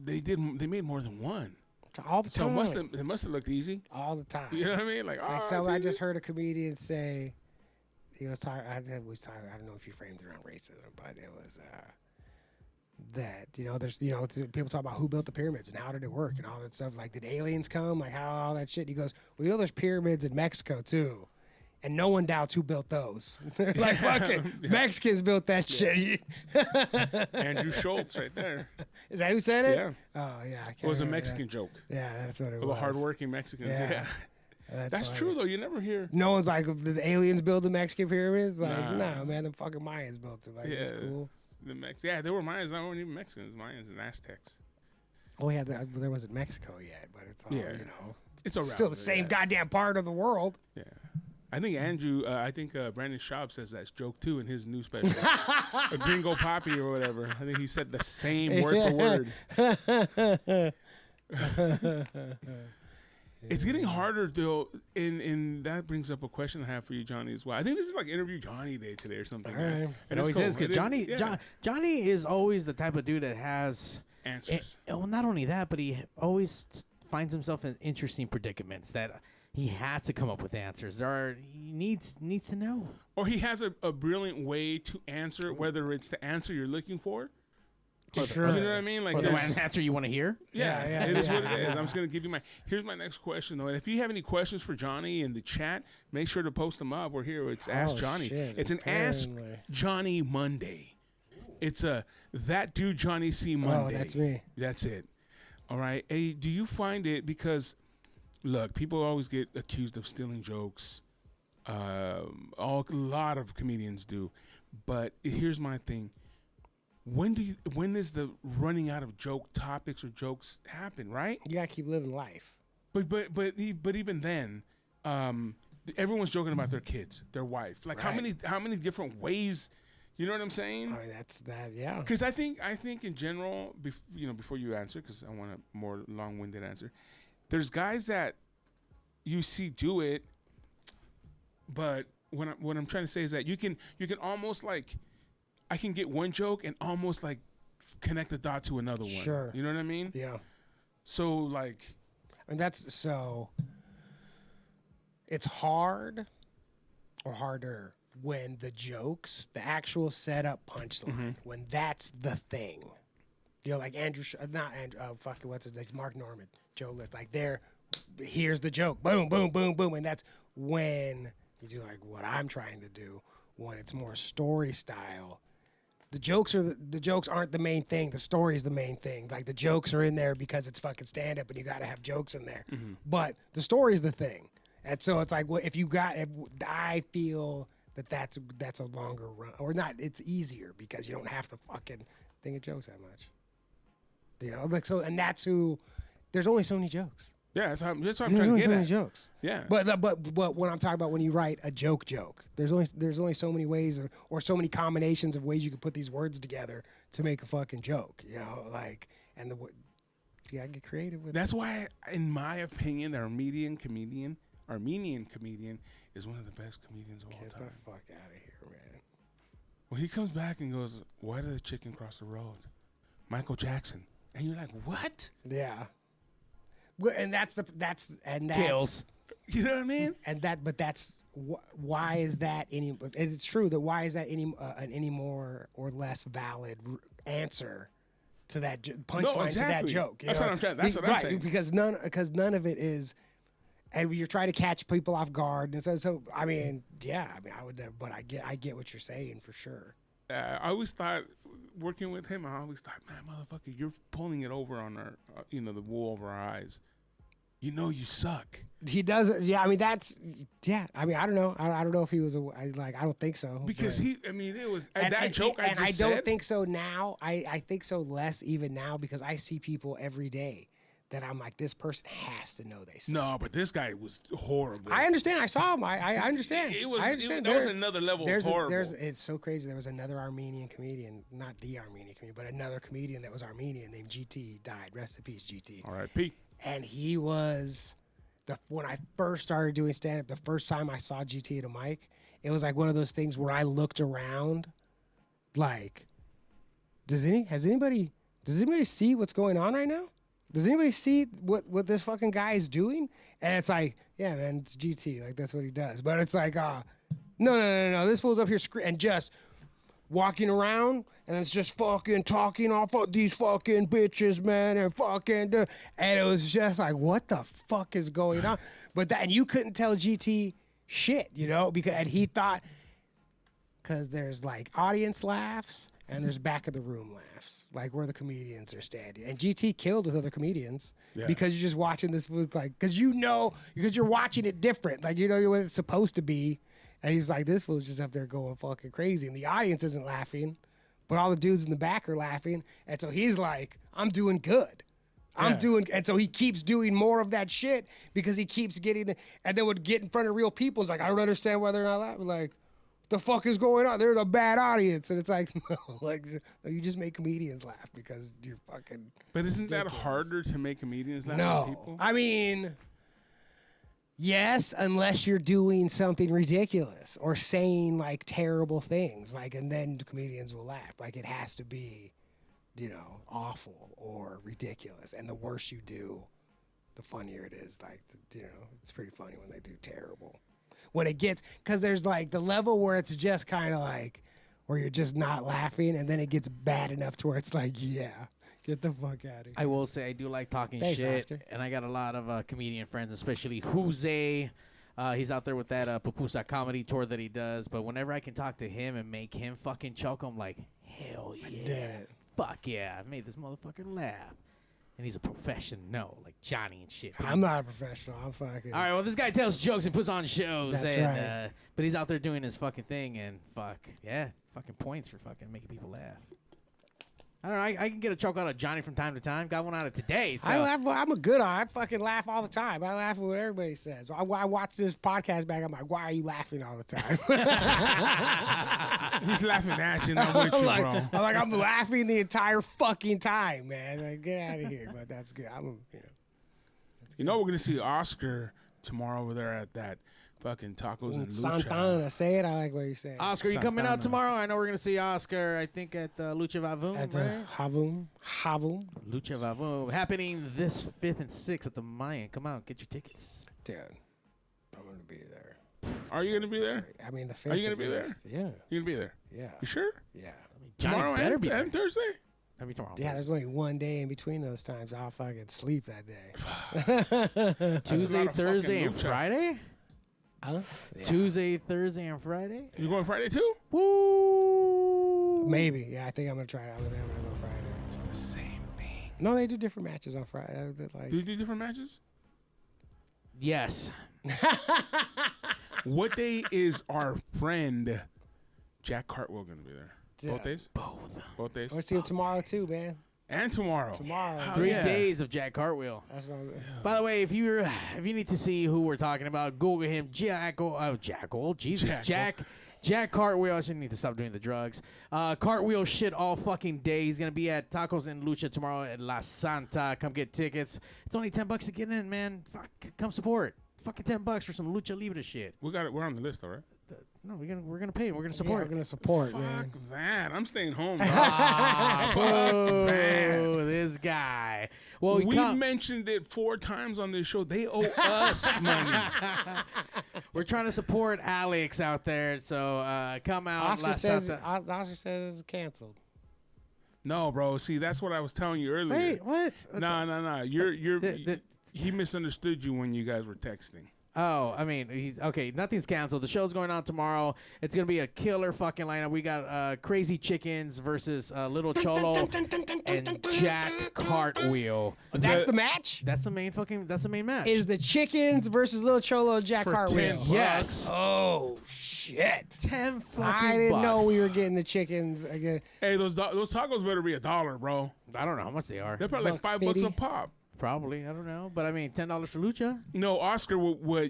they made more than one. All the time. So it must have looked easy. All the time. You know what I mean? Like so I just heard a comedian say, he was talking. I don't know if he framed it around racism, but it was that there's people talk about who built the pyramids and how did it work and all that stuff. Like, did aliens come? Like, how all that shit? He goes, well, there's pyramids in Mexico too, and no one doubts who built those. Like, fucking Mexicans built that shit. Andrew Schultz, right there. Is that who said it? Yeah. Oh yeah. I can't it was a remember Mexican that. joke. Yeah, that's what it was. About hardworking Mexicans. Yeah. That's true though. You never hear. No one's like, did the aliens build the Mexican pyramids? Like, no, man, the fucking Mayans built it. Like, that's cool. They were Mayans. They weren't even Mexicans. Mayans and Aztecs. Oh yeah, there wasn't Mexico yet, but it's all it's still the same goddamn part of the world. Yeah. I think Brandon Schaub says that joke too in his new special, a Gringo Papi or whatever. I think he said the same word for word. It's getting harder though, and that brings up a question I have for you, Johnny, as well. I think this is like Interview Johnny Day today or something. All right. It always is, because Johnny is always the type of dude that has answers. Well, not only that, but he always finds himself in interesting predicaments that he has to come up with answers. He needs to know. Or he has a brilliant way to answer, whether it's the answer you're looking for. Sure. You know what I mean? Like, or the answer you want to hear? Yeah, it is what it is. I'm just going to give you here's my next question, though. And if you have any questions for Johnny in the chat, make sure to post them up. We're here. It's Ask Johnny. Shit, it's an Ask Johnny Monday. It's That Dude Johnny C Monday. Oh, that's me. That's it. All right. Hey, do you find it, because, look, people always get accused of stealing jokes. A lot of comedians do. But here's my thing. When is the running out of joke topics or jokes happen, right? You gotta keep living life. But even then, everyone's joking about their kids, their wife. Like, right. how many different ways? You know what I'm saying? I mean, that's that, yeah. Because I think in general, before you answer, because I want a more long-winded answer, there's guys that you see do it, but what I'm trying to say is that you can almost like. I can get one joke and almost like connect the dot to another one. Sure. You know what I mean? Yeah. So like, and it's hard or harder when the jokes, the actual setup punchline, when that's the thing. Like what's his name? Mark Norman, Joe List. Like here's the joke. Boom, boom, boom, boom. And that's when you do like what I'm trying to do, when it's more story style. The jokes aren't the main thing. The story is the main thing. Like, the jokes are in there because it's fucking stand up and you got to have jokes in there. Mm-hmm. But the story is the thing. And so it's like, well, I feel that's a longer run, or not. It's easier because you don't have to fucking think of jokes that much. You know, like, so, and that's who. There's only so many jokes. Yeah, that's what I'm trying to get at. There's only so many at. jokes. Yeah. But when I'm talking about when you write a joke, there's only so many ways or so many combinations of ways you can put these words together to make a fucking joke, you know, like, and you gotta get creative with That's why, in my opinion, the Armenian comedian is one of the best comedians of all Get time. the fuck out of here, man. When he comes back and goes, "Why did the chicken cross the road?" Michael Jackson, and you're like, "What?" Yeah. Well, and that's Kills. You know what I mean? And that's why is that any? It's true that why is that any more or less valid answer to that punchline to that joke? That's what I'm trying. That's what I'm saying. Because none of it is, and you're trying to catch people off guard, and so I mean, yeah, I mean, I would, but I get what you're saying for sure. I always thought, working with him, I always thought, man, motherfucker, you're pulling it over on our, the wool over our eyes. You know you suck. He does it. Yeah, I mean I mean I don't know. I don't know if he was I don't think so. Because it was that joke. I don't think so now. I think so less even now because I see people every day that I'm like, this person has to know they suck. No, but this guy was horrible. I understand. I saw him. I understand. I understand. There was another level of horrible. It's so crazy. There was another Armenian comedian, not the Armenian comedian, but another comedian that was Armenian named GT. Died. Rest in peace, GT. R.I.P. And he was when I first started doing stand-up, the first time I saw GT at a mic, it was like one of those things where I looked around like, does anybody see what's going on right now? Does anybody see what this fucking guy is doing? And it's like, yeah, man, it's GT. Like, that's what he does. But it's like, no. This fool's up here and just walking around, and it's just fucking talking off of these fucking bitches, man, and fucking, and it was just like, what the fuck is going on? And you couldn't tell GT shit, you know, and he thought, because there's like audience laughs and there's back of the room laughs, like where the comedians are standing. And GT killed with other comedians because you're just watching this, like, because you're watching it different, like, you know what it's supposed to be. And he's like, this fool's just up there going fucking crazy. And the audience isn't laughing, but all the dudes in the back are laughing. And so he's like, I'm doing good. And so he keeps doing more of that shit because he keeps getting, and then would get in front of real people. It's like, I don't understand why they're not laughing. Like, what the fuck is going on? They're a bad audience. And it's like, no, like, you just make comedians laugh because you're fucking. But isn't that harder to make comedians laugh than people? I mean, yes, unless you're doing something ridiculous or saying like terrible things, like, and then the comedians will laugh. Like, it has to be, you know, awful or ridiculous. And the worse you do, the funnier it is. Like, you know, it's pretty funny when they do terrible. When it gets, because there's like the level where it's just kind of like, where you're just not laughing, and then it gets bad enough to where it's like, yeah. Get the fuck out of here. I will say I do like talking Thanks, shit, Oscar. and I got a lot of comedian friends, especially Jose. He's out there with that Pupusa comedy tour that he does. But whenever I can talk to him and make him fucking choke, I'm like, hell yeah. I did it. Fuck yeah. I made this motherfucker laugh. And he's a professional, like Johnny and shit. I'm not a professional. I'm fucking. All right, well, this guy tells jokes and puts on shows. That's right. But he's out there doing his fucking thing, and fuck, yeah, fucking points for fucking making people laugh. I don't know. I can get a choke out of Johnny from time to time. Got one out of today. So. I laugh. I'm a good eye. I fucking laugh all the time. I laugh at what everybody says. I watch this podcast back. I'm like, why are you laughing all the time? He's laughing at you, not with you, bro. I'm laughing the entire fucking time, man. Like, get out of here. But that's good. You know, we're gonna see Oscar tomorrow over there at that fucking tacos and Lucha. Santana, say it. I like what you're saying. Oscar, you coming out tomorrow? I know we're gonna see Oscar. I think at Lucha Vavoom. At the Havum. Lucha Vavoom happening this 5th and 6th at the Mayan. Come out, get your tickets. Dude, I'm gonna be there. Are you gonna be there? I mean, the 5th. Are you gonna be there? Yeah. You gonna be there? Yeah. You sure? Yeah. Tomorrow and Thursday? Tomorrow. Yeah, there's only one day in between those times. I'll fucking sleep that day. Tuesday, Thursday, and Friday? Yeah. Tuesday, Thursday, and Friday? You going Friday too? Woo! Maybe. Yeah, I think I'm going to try it. I'm going to go Friday. It's the same thing. No, they do different matches on Friday. Do you do different matches? Yes. What day is our friend Jack Cartwheel going to be there? Yeah. Both days? Both days? We'll see him tomorrow, too, man. And tomorrow. Tomorrow. 3 days of Jack Cartwheel. That's what By the way, if you need to see who we're talking about, Google him. Jack Jack Cartwheel. I should need to stop doing the drugs. Cartwheel shit all fucking day. He's going to be at Tacos and Lucha tomorrow at La Santa. Come get tickets. It's only $10 to get in, man. Fuck, come support. Fucking $10 for some Lucha Libre shit. We got it. We're on the list, all right? No, we're gonna pay. We're gonna support. We're gonna support, Fuck man. that. I'm staying home. Fuck that. This guy. Well, we've mentioned it 4 times on this show. They owe us money. We're trying to support Alex out there, so come out. Oscar says it's canceled. No, bro. See, that's what I was telling you earlier. Wait, what? No. He misunderstood you when you guys were texting. Oh, I mean, nothing's canceled. The show's going on tomorrow. It's going to be a killer fucking lineup. We got Crazy Chickens versus Little Cholo and Jack Cartwheel. That's the match? That's the main match. Is the Chickens versus Little Cholo Jack For Cartwheel? $10. Yes. Oh, shit. 10 fucking I didn't know bucks. we were getting the chickens again. Hey, those tacos better be $1, bro. I don't know how much they are. They're probably like $5 a pop. Probably. I don't know. But I mean, $10 for Lucha? No, Oscar, what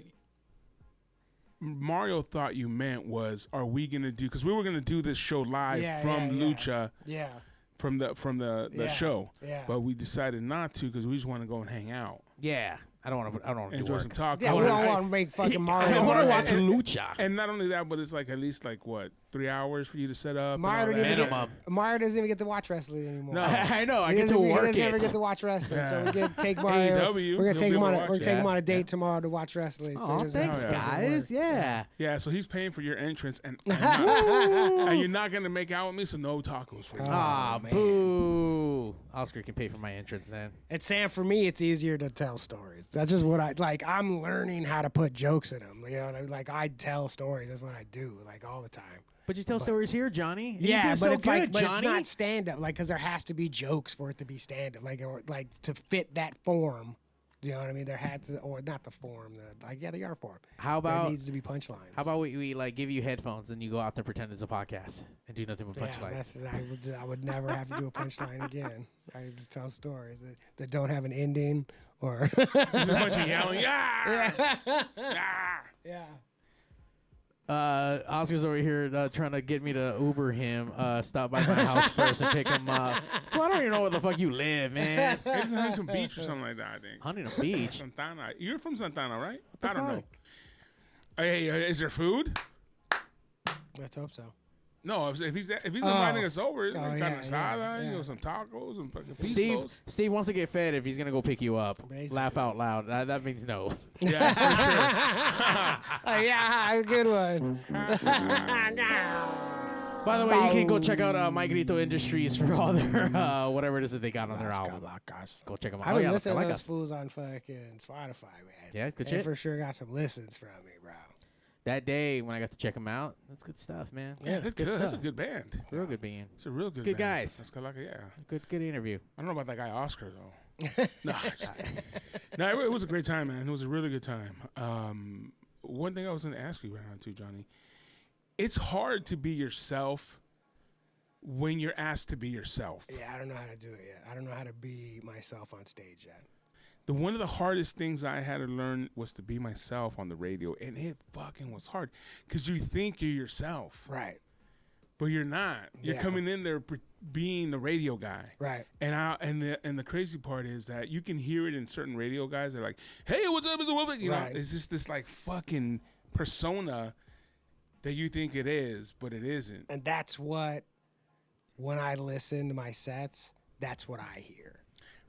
Mario thought you meant was, are we going to do, because we were going to do this show live from Lucha. Yeah. From the show. Yeah. But we decided not to because we just want to go and hang out. Yeah. I don't want to do enjoy work. some tacos. Yeah, we don't want to make fucking Mario. I don't want to watch and- Lucha. And not only that, but it's like at least like what, 3 hours for you to set up. Mario and all that. Mario doesn't even get to watch wrestling anymore. No. I know. I He get to doesn't- work He doesn't ever it. get to watch wrestling, so Yeah. we get to take Mario. AEW, We're gonna take him on. watch We're it. taking him on a Yeah. date tomorrow to watch wrestling. So Oh, he doesn't thanks, have to fucking guys. work. Yeah. Yeah, so he's paying for your entrance, and and you're not gonna make out with me, so no tacos for you. Ah, man. boo. Oscar can pay for my entrance then. And Sam, for me, it's easier to tell stories. That's just what I like. I'm learning how to put jokes in them. You know what I mean? Like I tell stories. That's what I do, like all the time. But you tell stories here, Johnny. You Yeah, do but so it's good, like, but Johnny. it's not stand up. Like, because there has to be jokes for it to be stand up. Like, or like to fit that form. You know what I mean? There had to, or not the form. They are form. How There about needs to be punchlines. How about we like give you headphones and you go out there pretend it's a podcast and do nothing but punchlines? I would never have to do a punchline again. I would just tell stories that don't have an ending or. Just a bunch of yelling. Yeah. Yeah. Oscar's over here trying to get me to Uber him. Stop by my house first and pick him up. Well, I don't even know where the fuck you live, man. He's in Huntington Beach or something like that, I think. Huntington Beach. Santana. You're from Santana, right? the I don't know. fuck? Hey, is there food? Let's hope so. No, if he's inviting us over, carne yeah, asada, yeah. Some tacos and fucking Steve wants to get fed if he's gonna go pick you up. Basically. Laugh out loud. That means no. Yeah, for Oh, yeah, good one. By the way, you can go check out My Grito Industries for all their whatever it is that they got on their album. Go check them out. I've been yeah, listening like to those us. fools on fucking Spotify, man. Yeah, good They shit. for sure got some listens from me, bro. That day when I got to check them out, that's good stuff, man. Yeah, they're good. That's a good band. Real good being. It's a real good Good band. guys. That's like, yeah. Good interview. I don't know about that guy Oscar though. No, it was a great time, man. It was a really good time. One thing I was going to ask you about too, Johnny. It's hard to be yourself when you're asked to be yourself. Yeah, I don't know how to do it yet. I don't know how to be myself on stage yet. One of the hardest things I had to learn was to be myself on the radio, and it fucking was hard because you think you're yourself, Right. but you're not. You're Yeah. coming in there being the radio guy, Right. And the crazy part is that you can hear it in certain radio guys. They're like, "Hey, what's up, Mr. Woman?" You know, Right. it's just this like fucking persona that you think it is, but it isn't. And that's what, when I listen to my sets, that's what I hear.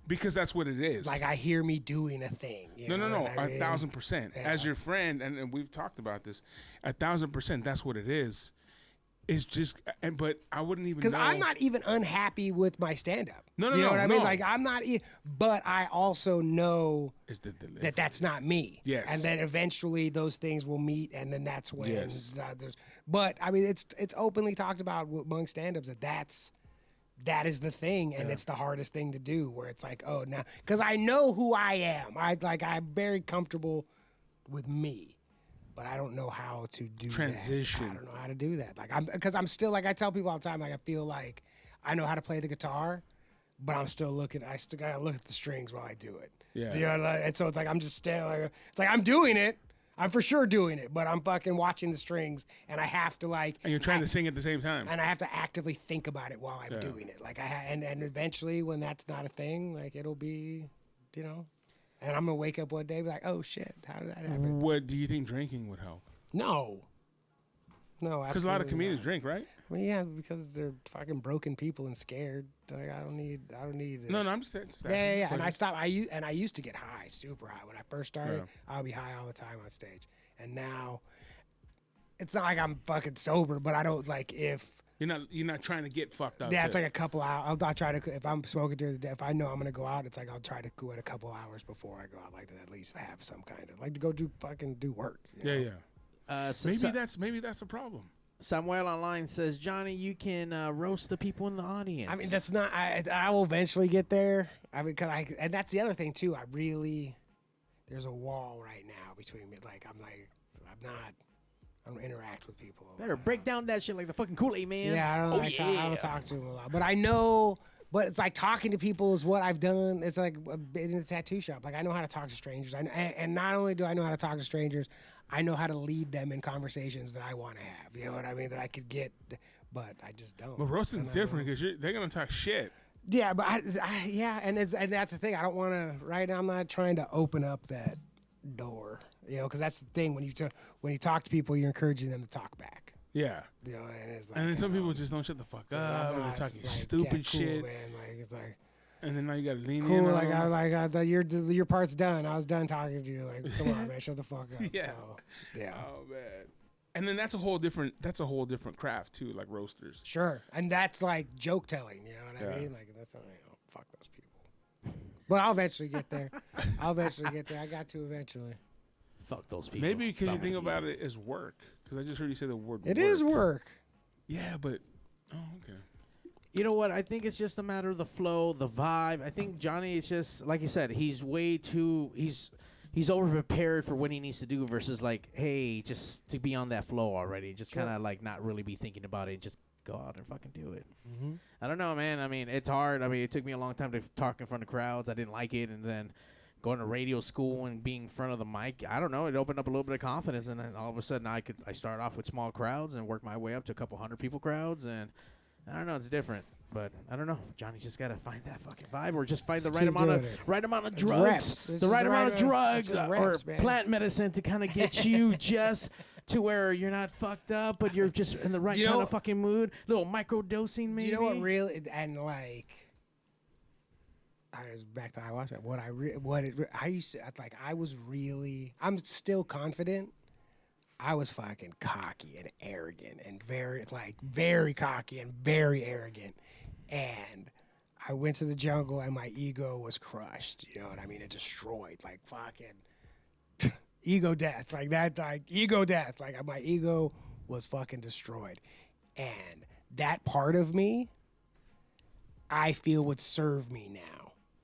Because that's what it is. Like I hear me doing a thing. You No, know what I mean? 1,000%. Yeah. As your friend, and we've talked about this, 1,000%. That's what it is. It's just, but I wouldn't even know. Because I'm not even unhappy with my stand-up. No, you know what I mean? no. Like I'm not, but I also know It's the delivery. that that's not me. Yes. And then eventually those things will meet, and then that's when. Yes. But I mean, it's openly talked about among stand-ups that is the thing, and it's the hardest thing to do. Where it's like, oh, now because I know who I am. I'm very comfortable with me, but I don't know how to do Transition. That. I don't know how to do that. Like I'm still like I tell people all the time. Like I feel like I know how to play the guitar, but I still gotta look at the strings while I do it. Yeah. You know, and so it's like I'm just standing. Like, it's like I'm doing it. I'm for sure doing it, but I'm fucking watching the strings, and I have to like. And you're trying to sing at the same time. And I have to actively think about it while I'm doing it. Like and eventually, when that's not a thing, like it'll be, you know, and I'm gonna wake up one day and be like, oh shit, how did that happen? What do you think drinking would help? No, because a lot of comedians drink, right? I mean, yeah, because they're fucking broken people and scared. Like, I don't need. No, I'm just yeah. And I stopped. I used to get high, super high. When I first started, I would be high all the time on stage. And now, it's not like I'm fucking sober, but I don't like if you're not trying to get fucked up. Yeah, it's like a couple hours. I'll try to, if I'm smoking during the day, if I know I'm gonna go out, it's like I'll try to go in a couple hours before I go out. Like to at least have some kind of like to go do work. You know? Yeah. Maybe that's a problem. Samuel online says, Johnny, you can roast the people in the audience. I mean, that's not. I will eventually get there. I mean, and that's the other thing too. There's a wall right now between me. Like I don't interact with people. Better break down that shit like the fucking Kool-Aid man. Yeah, I don't talk to them a lot, but I know. But it's like talking to people is what I've done. It's like in the tattoo shop. Like I know how to talk to strangers. And not only do I know how to talk to strangers, I know how to lead them in conversations that I want to have. You know what I mean? That I could get, but I just don't. But roasting's different because they're gonna talk shit. Yeah, but and that's the thing. I don't want to. Right now, I'm not trying to open up that door. You know, because that's the thing. When you talk to people, you're encouraging them to talk back. Yeah. You know, and it's like, and then some people just don't shut the fuck up. And they're talking stupid shit. Man. Like it's like. And then now you gotta lean in. Cool, like your part's done. I was done talking to you. Like, come on, man, shut the fuck up. Yeah. So, yeah. Oh man. And then that's a whole different craft too, like roasters. Sure. And that's like joke telling. You know what I mean? Like that's fuck those people. But I'll eventually get there. I got to eventually. Fuck those people. Maybe because you think about it as work. Because I just heard you say the word. It is work. Yeah, but okay. You know what? I think it's just a matter of the flow, the vibe. I think Johnny is just like you said. He's way too. He's over prepared for what he needs to do versus like, hey, just to be on that flow already. Just kind of like not really be thinking about it. Just go out and fucking do it. Mm-hmm. I don't know, man. I mean, it's hard. I mean, it took me a long time to talk in front of crowds. I didn't like it, and then going to radio school and being in front of the mic, I don't know. It opened up a little bit of confidence, and then all of a sudden I start off with small crowds and work my way up to a couple hundred people crowds, and I don't know, it's different. But I don't know. Johnny just gotta find that fucking vibe, or just find the right amount of drugs, the right amount of drugs, or plant medicine to kind of get you just to where you're not fucked up, but you're just in the right kind of fucking mood. Little micro dosing, maybe. Do you know what really and like? I was back to ayahuasca. I'm still confident. I was fucking cocky and arrogant and very cocky and very arrogant. And I went to the jungle and my ego was crushed. You know what I mean? It destroyed, like fucking ego death. Like that, like ego death. Like my ego was fucking destroyed. And that part of me, I feel would serve me now.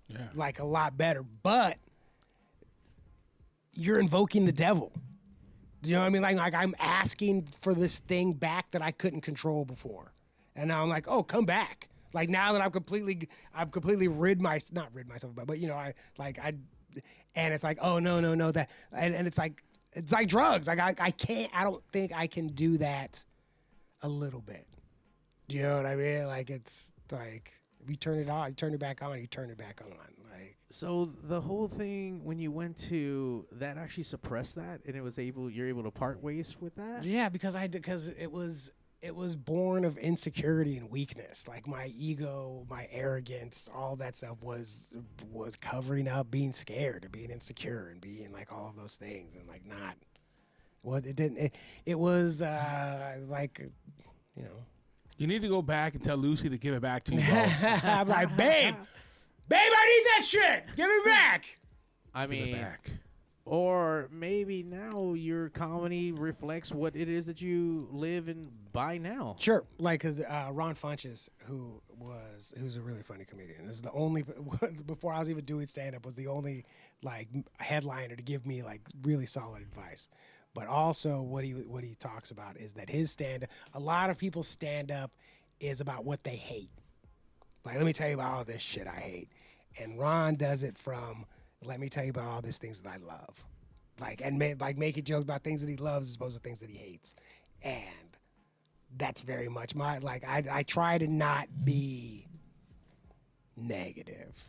Yeah. Like a lot better, but you're invoking the devil. Do you know what I mean? Like I'm asking for this thing back that I couldn't control before, and now I'm like, oh, come back. Like now that I've completely not rid myself, but you know, and it's like, oh no, that, and it's like drugs. Like I don't think I can do that a little bit. Do you know what I mean? Like it's like. You turn it on, you turn it back on, you turn it back on. Like so, the whole thing when you went to that actually suppressed that, and you're able to part ways with that. Yeah, because it was born of insecurity and weakness. Like my ego, my arrogance, all that stuff was covering up being scared and being insecure and being like all of those things and like not. Well, it didn't. It was like, you know. You need to go back and tell Lucy to give it back to you. I'm like, babe, I need that shit. Give it back. I mean, or maybe now your comedy reflects what it is that you live and by now. Sure, like because Ron Funches, who's a really funny comedian, is the only before I was even doing stand up was the only like headliner to give me like really solid advice. But also what he talks about is that his stand-up, a lot of people's stand-up is about what they hate. Like, let me tell you about all this shit I hate. And Ron does it from, let me tell you about all these things that I love. making jokes about things that he loves as opposed to things that he hates. And that's very much I try to not be negative.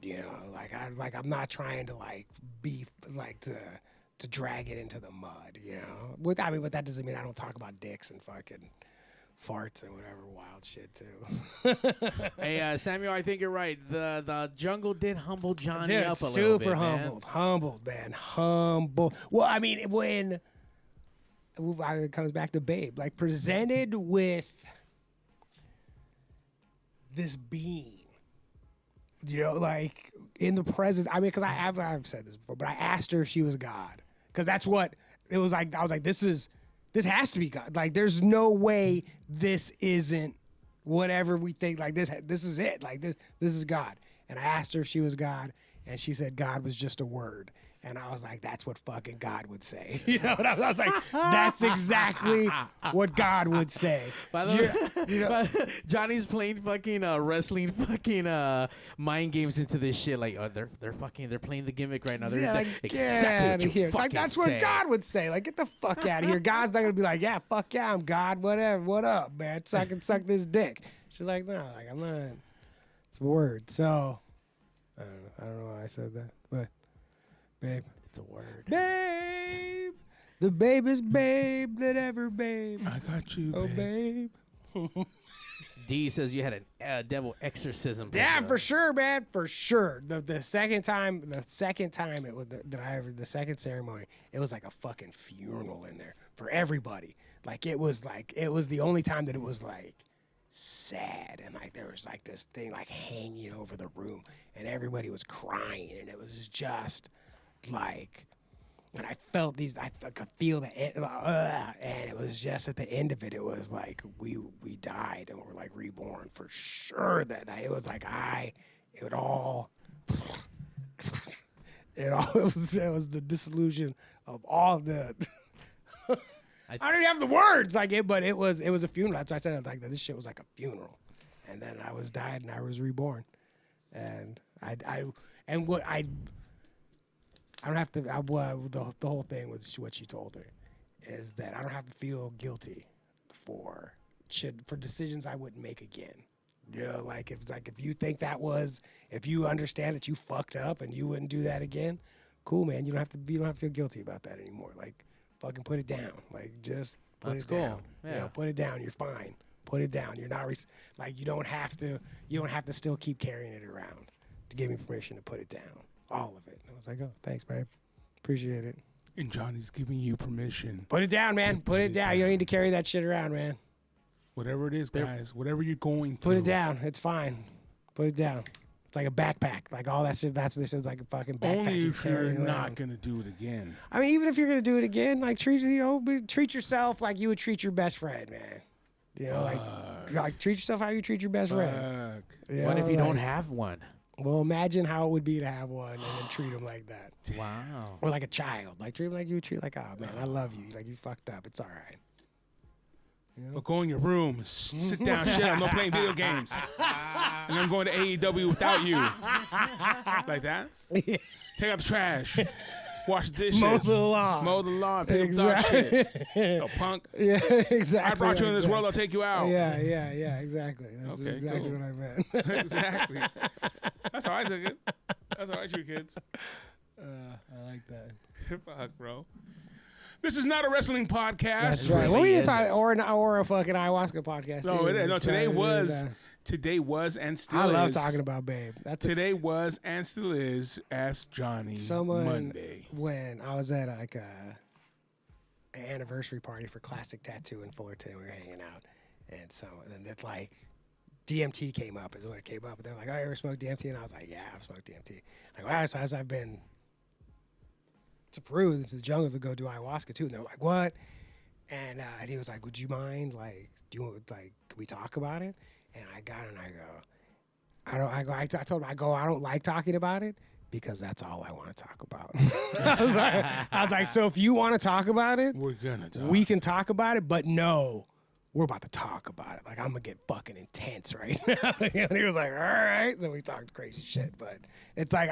I'm not trying to be to drag it into the mud, But that doesn't mean I don't talk about dicks and fucking farts and whatever wild shit too. Hey, Samuel, I think you're right. The jungle did humble Johnny Dude, up a little bit, humbled, man, humble. Well, when it comes back to Babe, presented with this being, in the presence. Because I've said this before, but I asked her if she was God, because that's what it was like. I was like, this has to be God. There's no way this isn't whatever we think. This is it. This is God. And I asked her if she was God, and she said God was just a word. And I was like, that's what fucking God would say. And I was like, that's exactly what God would say. By the way, Johnny's playing fucking wrestling fucking mind games into this shit. They're playing the gimmick right now. They're get out of here. That's what God would say. Get the fuck out of here. God's not gonna be like, yeah, fuck yeah, I'm God, whatever. What up, man? So I can suck this dick. She's like, no, I'm not. It's a word. So I don't know why I said that, but. Babe. It's a word. Babe. The babe is babe that ever babe. I got you, babe. D says you had a devil exorcism. Yeah, for sure, man. For sure. The second time it was the second ceremony, it was like a fucking funeral in there for everybody. It was the only time that it was sad, and there was this thing hanging over the room, and everybody was crying, and it was just and I felt I could feel the end, and it was just at the end of it, it was we died and we're reborn for sure. That night, it was it was the dissolution of all the. I don't even have the words but it was a funeral. That's why I said this shit was like a funeral, and then I was died and I was reborn, and I don't have to. The whole thing was what she told me is that I don't have to feel guilty for decisions I wouldn't make again. If you think if you understand that you fucked up and you wouldn't do that again, cool, man. You don't have to feel guilty about that anymore. Fucking put it down. Just put That's it cool. down. Yeah. Put it down. You're fine. Put it down. You're not you don't have to. You don't have to still keep carrying it around to give me permission to put it down. All of it. I was like, oh, thanks, babe. Appreciate it. And Johnny's giving you permission. Put it down, man. Put it down. You don't need to carry that shit around, man. Whatever it is, guys. Whatever you're going through. Put it down. It's fine. Put it down. It's like a backpack. All that shit. That's what this is, like a fucking backpack. Only if you're not going to do it again. Even if you're going to do it again, treat yourself like you would treat your best friend, man. Treat yourself how you treat your best friend. What if you don't have one? Well, imagine how it would be to have one and then treat them like that. Wow. Or like a child. Treat them like you would treat oh, man, I love you. You fucked up. It's all right. But go in your room, sit down, shit, I'm not playing video games. And I'm going to AEW without you. Like that? Yeah. Take out the trash. Wash the dishes. Mow the lawn. Pick up dog shit. Yo, punk. Yeah, exactly. I brought you in this world, I'll take you out. Yeah, exactly. That's exactly what I meant. Exactly. That's how I took it. That's how I treat kids. I like that. Fuck, bro. This is not a wrestling podcast. That's right. Well, we just or a fucking ayahuasca podcast. No, it is. No, today was and still is. I love talking about Babe. Today was and still is Ask Johnny Monday. When I was at an anniversary party for Classic Tattoo in Fullerton, we were hanging out, and then DMT came up is what it came up. And they were like, "Oh, you ever smoked DMT?" And I was like, "Yeah, I've smoked DMT." Wow, so I've been to Peru, into the jungle to go do ayahuasca too. And they're like, "What?" And he was like, "Would you mind? Can we talk about it?" And I got it and I told him, I don't like talking about it because that's all I want to talk about. I was like, so if you want to talk about it, we're gonna talk. We can talk about it, but no, we're about to talk about it. Like, I'm going to get fucking intense right now. And he was like, all right. Then we talked crazy shit. But it's like,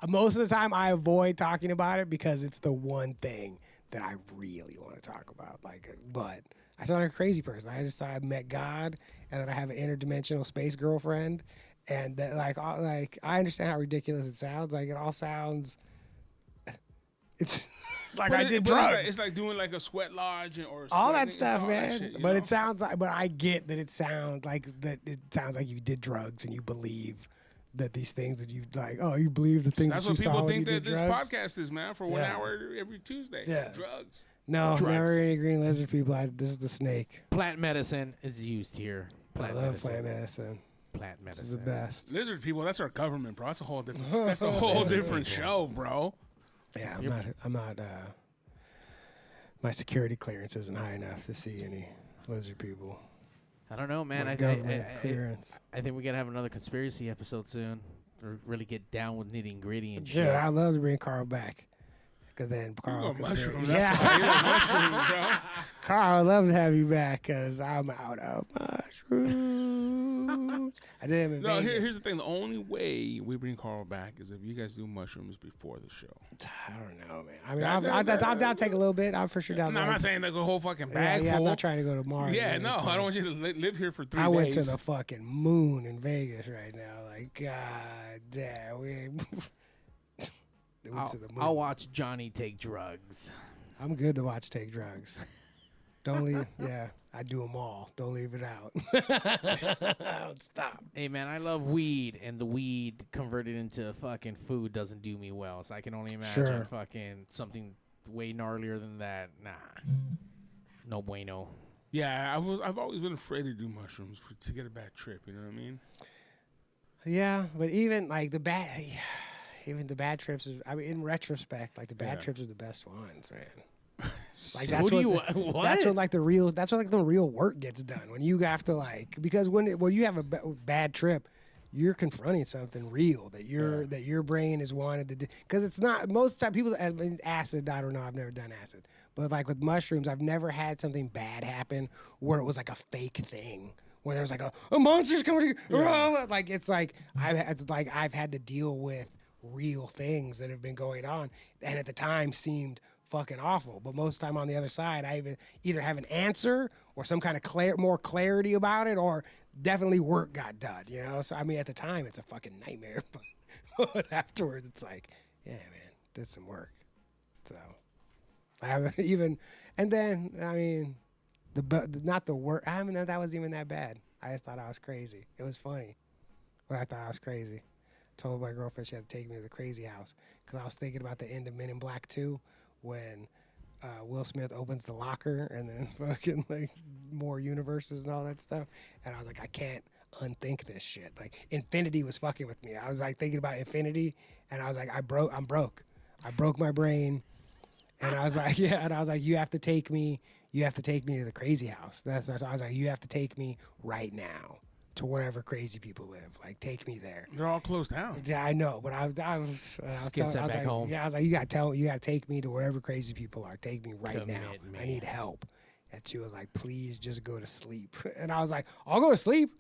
most of the time I avoid talking about it because it's the one thing that I really want to talk about. Like, but I sound like a crazy person. I just I met God, and then I have an interdimensional space girlfriend. And that, like, I understand how ridiculous it sounds. Like, it all sounds, it's like I did drugs. It's like doing like a sweat lodge or all that stuff, man. That shit, but it sounds like, but I get that it sounds like you did drugs and you believe that these things that you like. Oh, you believe the things that you saw when you did drugs. That's what people think that this podcast is, man. For 1 hour every Tuesday. Yeah. Drugs. No, never any green lizard people. This is the snake. Plant medicine is used here. I love plant medicine. Plant medicine. This is the best. Lizard people, that's our government, bro. That's a whole different show, bro. Yeah, I'm not my security clearance isn't high enough to see any lizard people. I don't know, man. Government clearance. I think we gotta have another conspiracy episode soon. Or really get down with nitty and gritty and shit. Yeah, I'd love to bring Carl back. Cause then Carl mushrooms. Mushrooms, bro. Carl, I'd love to have you back because I'm out of mushrooms. I did him in Vegas. Here's the thing. The only way we bring Carl back is if you guys do mushrooms before the show. I don't know, man. I mean, I'm down to take a little bit. I'm for sure down. No, I'm not saying like a whole fucking bag full. I'm not trying to go to Mars. Yeah, no, I don't want you to live here for 3 days. I went to the fucking moon in Vegas right now. Like, God damn, we went to the moon. I'll watch Johnny take drugs. I'm good to watch take drugs. Don't leave. Yeah, I do them all. Don't leave it out. Don't stop. Hey, man, I love weed, and the weed converted into fucking food doesn't do me well. So I can only imagine fucking something way gnarlier than that. Nah, no bueno. Yeah, I've always been afraid to do mushrooms to get a bad trip. You know what I mean? Yeah, but even like the bad trips is. I mean, in retrospect, like the bad trips are the best ones, man. Like that's that's when like the real work gets done when you have to like because when you have a bad trip, you're confronting something real that your brain has wanted to do because it's not most time people acid. I don't know. I've never done acid, but like with mushrooms, I've never had something bad happen where it was like a fake thing. Where there was like a monster's coming, like it's like I've had to deal with real things that have been going on, and at the time seemed fucking awful. But most of the time on the other side, I either have an answer or some kind of more clarity about it, or definitely work got done. You know, so I mean, at the time it's a fucking nightmare, but afterwards it's like, yeah, man, did some work. So I haven't even, and then I mean. Not the work. I mean, that wasn't even that bad. I just thought I was crazy. It was funny, but I thought I was crazy. Told my girlfriend she had to take me to the crazy house because I was thinking about the end of Men in Black 2 when Will Smith opens the locker and then it's fucking like more universes and all that stuff. And I was like, I can't unthink this shit. Like Infinity was fucking with me. I was like thinking about Infinity, and I was like, I'm broke. I broke my brain, and I was like, yeah. And I was like, you have to take me. You have to take me to the crazy house. That's what I was like, you have to take me right now to wherever crazy people live. Like, take me there. They're all closed down. Yeah, I know, but I was like, home. Yeah, I was like, you got to take me to wherever crazy people are. Take me right now. Man. I need help. And she was like, please just go to sleep. And I was like, I'll go to sleep.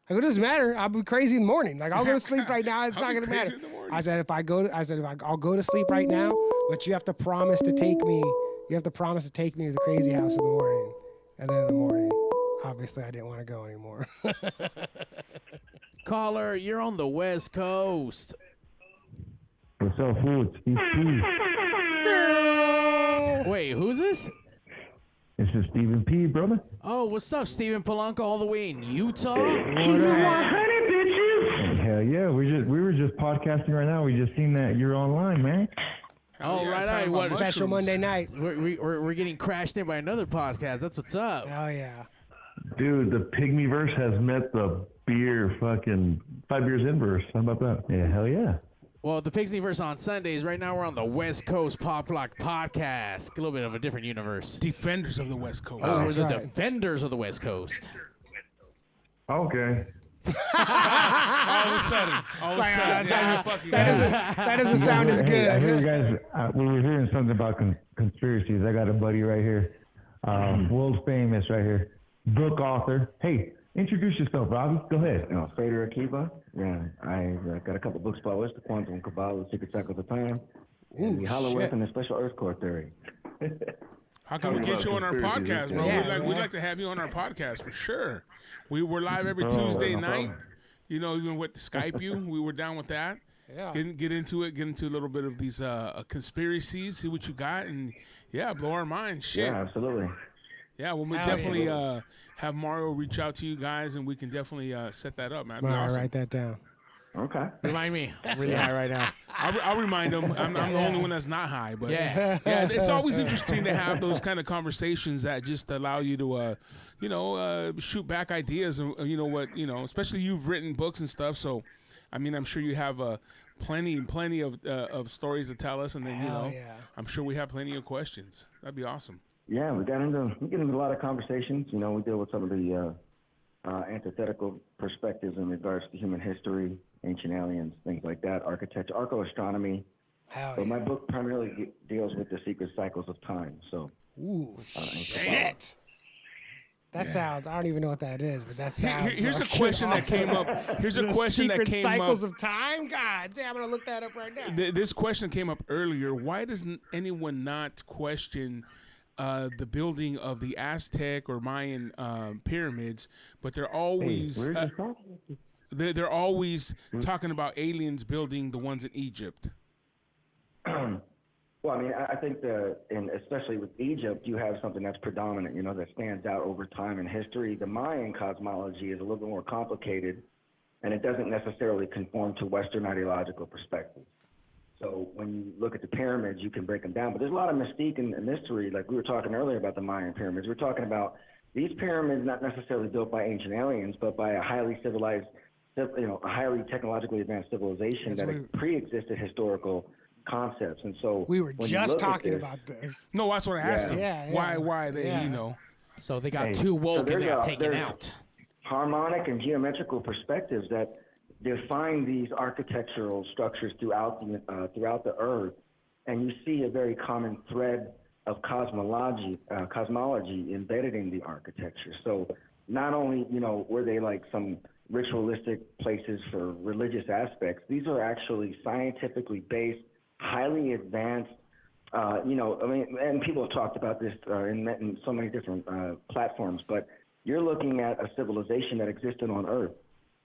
Like, it doesn't matter. I'll be crazy in the morning. Like, I'll go to sleep right now. It's not going to matter. I said, I'll go to sleep right now, but you have to promise to take me. You have to promise to take me to the crazy house in the morning. And then in the morning, obviously, I didn't want to go anymore. Caller, you're on the West Coast. What's up, food? Steve P. Wait, who's this? This is Stephen P, brother. Oh, what's up, Stephen Polanco, all the way in Utah? What up? Hell yeah, we were just podcasting right now. We just seen that you're online, man. Oh, right. What special Monday night? We're getting crashed in by another podcast. That's what's up. Oh yeah, dude. The Pygmyverse has met the beer fucking 5 years inverse. How about that? Yeah, hell yeah. Well, the Pygmyverse on Sundays. Right now, we're on the West Coast Pop Lock Podcast. A little bit of a different universe. Defenders of the West Coast. Oh, we're the defenders of the West Coast. Okay. all of a sudden. That doesn't sound as good. Hey, I hear you guys. We were hearing something about conspiracies. I got a buddy right here, world famous right here. book author. Hey, introduce yourself, Robbie. Go ahead. Fader Akiba. Yeah, I got a couple books published: The Quantum Cabal, The Secret Cycles of Time, and The Hollow Earth and the Special Earth Core Theory. How can we get you on our podcast, bro? Yeah, we'd like to have you on our podcast for sure. We're live every Tuesday night. You know, even with the Skype you, we were down with that. Yeah. Get into it. Get into a little bit of these conspiracies. See what you got, and blow our minds. Shit. Yeah, absolutely. Yeah, well, we definitely have Mario reach out to you guys, and we can definitely set that up, man. That'd be awesome. Write that down. Okay. Remind me. I'm really high right now. I'll remind him. I'm the only one that's not high, but yeah, it's always interesting to have those kind of conversations that just allow you to, shoot back ideas, and especially you've written books and stuff. So, I mean, I'm sure you have plenty of stories to tell us, and then I'm sure we have plenty of questions. That'd be awesome. Yeah, we get into a lot of conversations. We deal with some of the antithetical perspectives in regards to human history, ancient aliens, things like that, architecture, archaeoastronomy. But my book primarily deals with the secret cycles of time. So, shit. That sounds. I don't even know what that is, but that sounds. Here's a question that came up. Here's a question that came up. Secret cycles of time. God damn, I'm gonna look that up right now. This question came up earlier. Why does anyone not question the building of the Aztec or Mayan pyramids, but they're always they're always talking about aliens building the ones in Egypt? Well, I mean, I think and especially with Egypt, you have something that's predominant, that stands out over time in history. The Mayan cosmology is a little bit more complicated, and it doesn't necessarily conform to Western ideological perspectives. So when you look at the pyramids, you can break them down. But there's a lot of mystique and mystery. Like we were talking earlier about the Mayan pyramids. We're talking about these pyramids not necessarily built by ancient aliens, but by a highly civilized, a highly technologically advanced civilization that pre-existed historical concepts. And so we were just talking about this. No, that's what I asked them. Yeah. Why they, So they got too woke and they got taken out. Harmonic and geometrical perspectives that define these architectural structures throughout the earth, and you see a very common thread of cosmology embedded in the architecture. So not only were they like some ritualistic places for religious aspects, these are actually scientifically based, highly advanced. And people have talked about this in so many different platforms, but you're looking at a civilization that existed on Earth.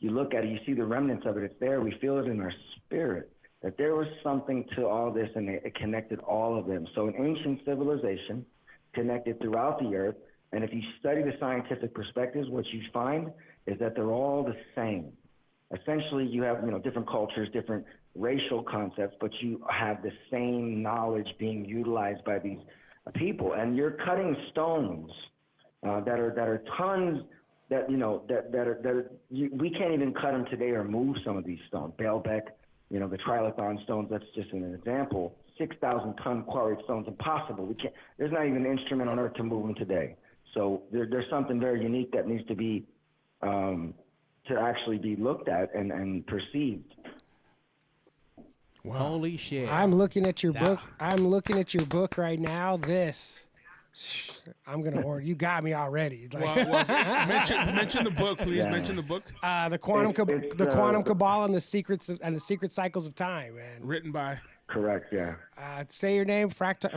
You look at it, you see the remnants of it. It's there. We feel it in our spirit that there was something to all this, and it connected all of them. So an ancient civilization connected throughout the earth. And if you study the scientific perspectives, what you find is that they're all the same. Essentially, you have different cultures, different racial concepts, but you have the same knowledge being utilized by these people. And you're cutting stones that are tons. We can't even cut them today or move some of these stones. Baalbek, the trilithon stones, that's just an example. 6,000-ton quarried stones, impossible. We can't. There's not even an instrument on Earth to move them today. So there's something very unique that needs to be, to actually be looked at and perceived. Wow. Holy shit. I'm looking at your book. I'm looking at your book right now. I'm gonna order. You got me already. Mention the book, please. Yeah. Mention the book. The Quantum Cabal and the Secret Cycles of Time, man. Written by. Correct. Yeah. Say your name. Frater.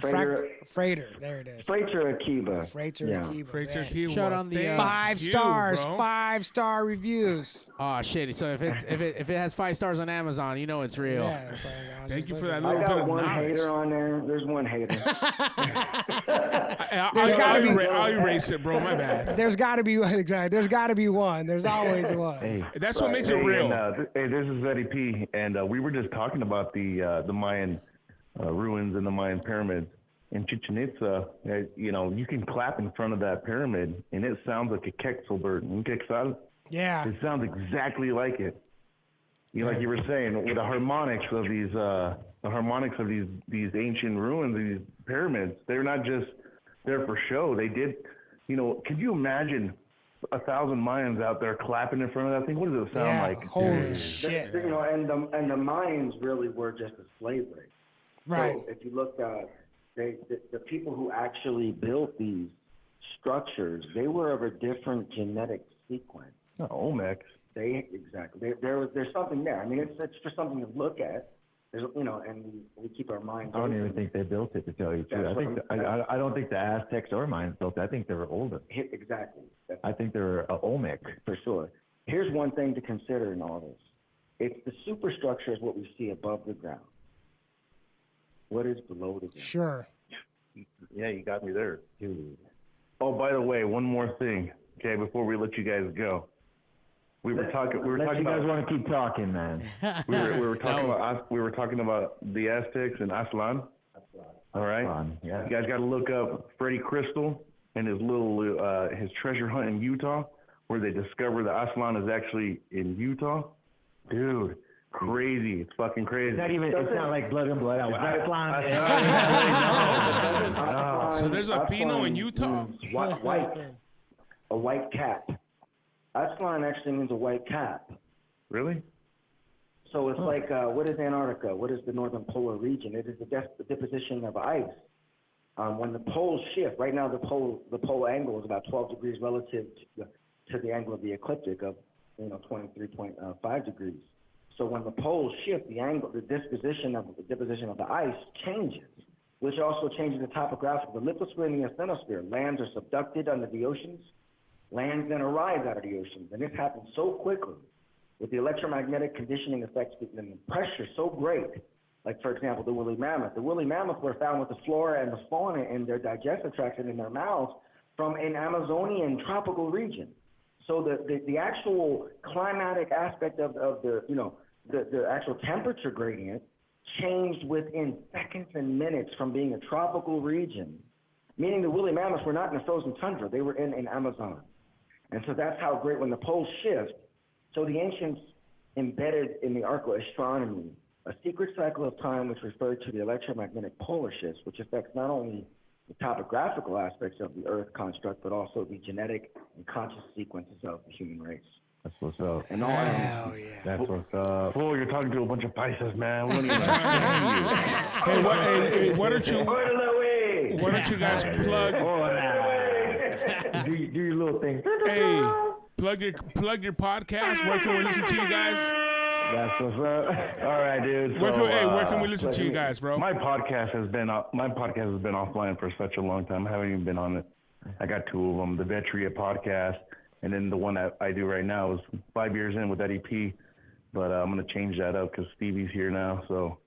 There it is. Frater Akiba. Frater Akiba. Frater Akiba. Shut on the 5 stars. 5-star reviews. Oh shit! So if it has 5 stars on Amazon, it's real. Yeah, thank you for that little bit of knowledge. I got one hater on there. There's one hater. I'll erase it, bro. My bad. There's got to be There's got to be one. There's always one. Hey, that's what makes it real. And, this is Eddie P. And we were just talking about the Mayan ruins and the Mayan pyramids in Chichen Itza. You can clap in front of that pyramid, and it sounds like a quetzal bird. Yeah. It sounds exactly like it. Like you were saying, with the harmonics of these ancient ruins, these pyramids, they're not just there for show. They did, could you imagine 1,000 Mayans out there clapping in front of that thing? What does it sound like? Holy shit. And the Mayans really were just a slave race. Right. So if you look at the people who actually built these structures, they were of a different genetic sequence. Olmecs. There's something there. I mean, it's for something to look at. There's, and we keep our minds. I don't even think they built it, to tell you the truth. I don't think the Aztecs or Mayans built it. I think they were older. Exactly. I think they were Olmec. For sure. Here's one thing to consider in all this. It's the superstructure is what we see above the ground. What is below the ground? Sure. Yeah, you got me there. Dude. Oh, by the way, one more thing. Okay, before we let you guys go. We were talking you guys want to keep talking, man. We were talking about the Aztecs and Aslan. All right. Yeah. You guys got to look up Freddie Crystal and his little his treasure hunt in Utah, where they discover that Aslan is actually in Utah. Dude, crazy! It's fucking crazy. It's not like Blood and Blood. Aslan. So there's a Pino in Utah. A white cat. Aslan actually means a white cat. Really? So it's like, what is Antarctica? What is the northern polar region? It is the deposition of ice. When the poles shift, right now the pole angle is about 12 degrees relative to the angle of the ecliptic of 23.5 degrees. So when the poles shift, the deposition of the ice changes, which also changes the topography of the lithosphere and the asthenosphere. Lands are subducted under the oceans. Lands then arise out of the oceans. And this happens so quickly with the electromagnetic conditioning effects and the pressure so great. Like, for example, the woolly mammoth. The woolly mammoth were found with the flora and the fauna in their digestive tracts and in their mouths from an Amazonian tropical region. So the actual climatic aspect of the actual temperature gradient changed within seconds and minutes from being a tropical region, meaning the woolly mammoths were not in the frozen tundra. They were in Amazon. And so that's how great when the poles shift. So the ancients embedded in the archaeoastronomy a secret cycle of time which referred to the electromagnetic polar shifts, which affects not only the topographical aspects of the Earth construct, but also the genetic and conscious sequences of the human race. That's what's up. And all Hell yeah. That's what's up. Fool, you're talking to a bunch of Pisces, man. We don't even understand Hey, why don't you guys plug? do your little thing. Hey, plug your podcast. Where can we listen to you guys? That's what's up. All right, dude. Where can we listen to you guys, bro? My podcast has been offline for such a long time. I haven't even been on it. I got two of them: the Vetria podcast, and then the one that I do right now is 5 years in with Eddie P. But I'm gonna change that up because Stevie's here now. So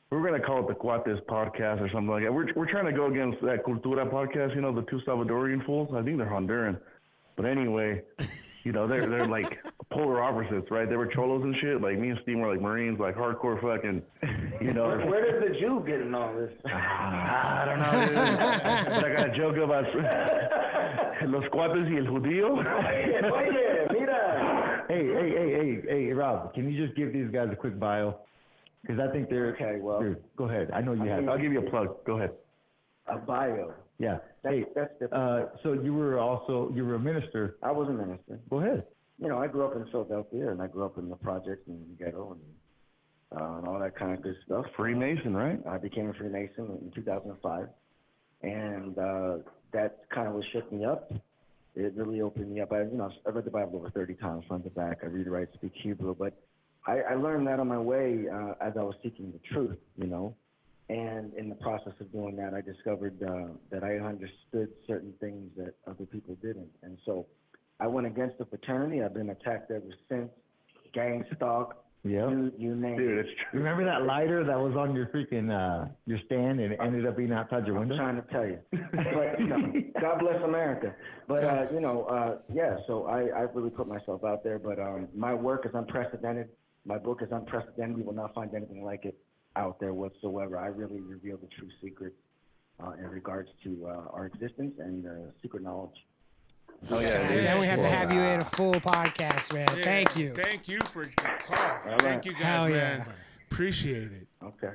we're gonna call it the Cuates podcast or something like that. We're trying to go against that Cultura podcast. The two Salvadorian fools. I think they're Honduran. But anyway, they're like polar opposites, right? They were cholos and shit. Like me and Steve were like Marines, like hardcore fucking, Where does the Jew get in all this? I don't know, dude. But I got a joke about los cuates y el judío. Oye, mira. Hey, Rob, can you just give these guys a quick bio? Because I think they're... Okay, well... Dude, go ahead. I know you have... I'll give you a plug. Go ahead. A bio. Yeah. That's different. So you were a minister. I was a minister. Go ahead. I grew up in Philadelphia, and I grew up in the projects and the ghetto and all that kind of good stuff. Freemason, right? I became a Freemason in 2005, and that kind of what shook me up. It really opened me up. I read the Bible over 30 times, front to back. I read, write, speak Hebrew, but I learned that on my way as I was seeking the truth, And in the process of doing that, I discovered that I understood certain things that other people didn't. And so I went against the fraternity. I've been attacked ever since. Gang stalk. Yeah. You name Dude, it. it's true. Remember that lighter that was on your freaking your stand and it ended up being outside your window? I'm trying to tell you. But, God bless America. But, so I really put myself out there. But my work is unprecedented. My book is unprecedented. You will not find anything like it out there whatsoever. I really reveal the true secret in regards to our existence and secret knowledge. Oh yeah, Then we have to have you in a full podcast, man. Yeah, Thank you. Thank you for your call. Thank you guys, Hell man. yeah. Appreciate it. Okay.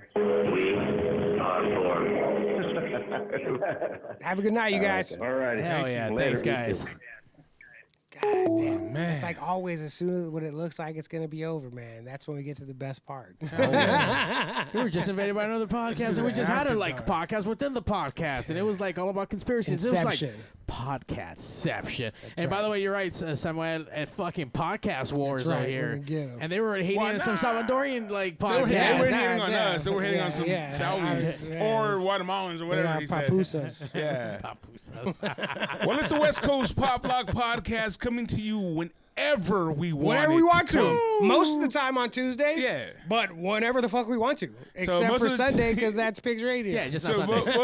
Have a good night, you guys. All right. Hell yeah. Thanks, guys. God damn. Man. It's like always, as soon as what it looks like it's going to be over, man. That's when we get to the best part. We were just invaded by another podcast, and we just had a podcast within the podcast, and it was like all about conspiracies. It was Inception. like podcastception. And by the way, you're right, Samuel, at fucking Podcast Wars right, out here. and they were hating on some Salvadorian podcast. They were hating on us. They were hating on some Salvies or Guatemalans or whatever he said. Papusas. Yeah. Papusas. Well, it's the West Coast Pop Lock Podcast coming to you whenever we want. Whenever we want to. Most of the time on Tuesdays. Yeah. But whenever the fuck we want to. Except for Sunday, because that's Pigs Radio. Yeah, just so not Sundays.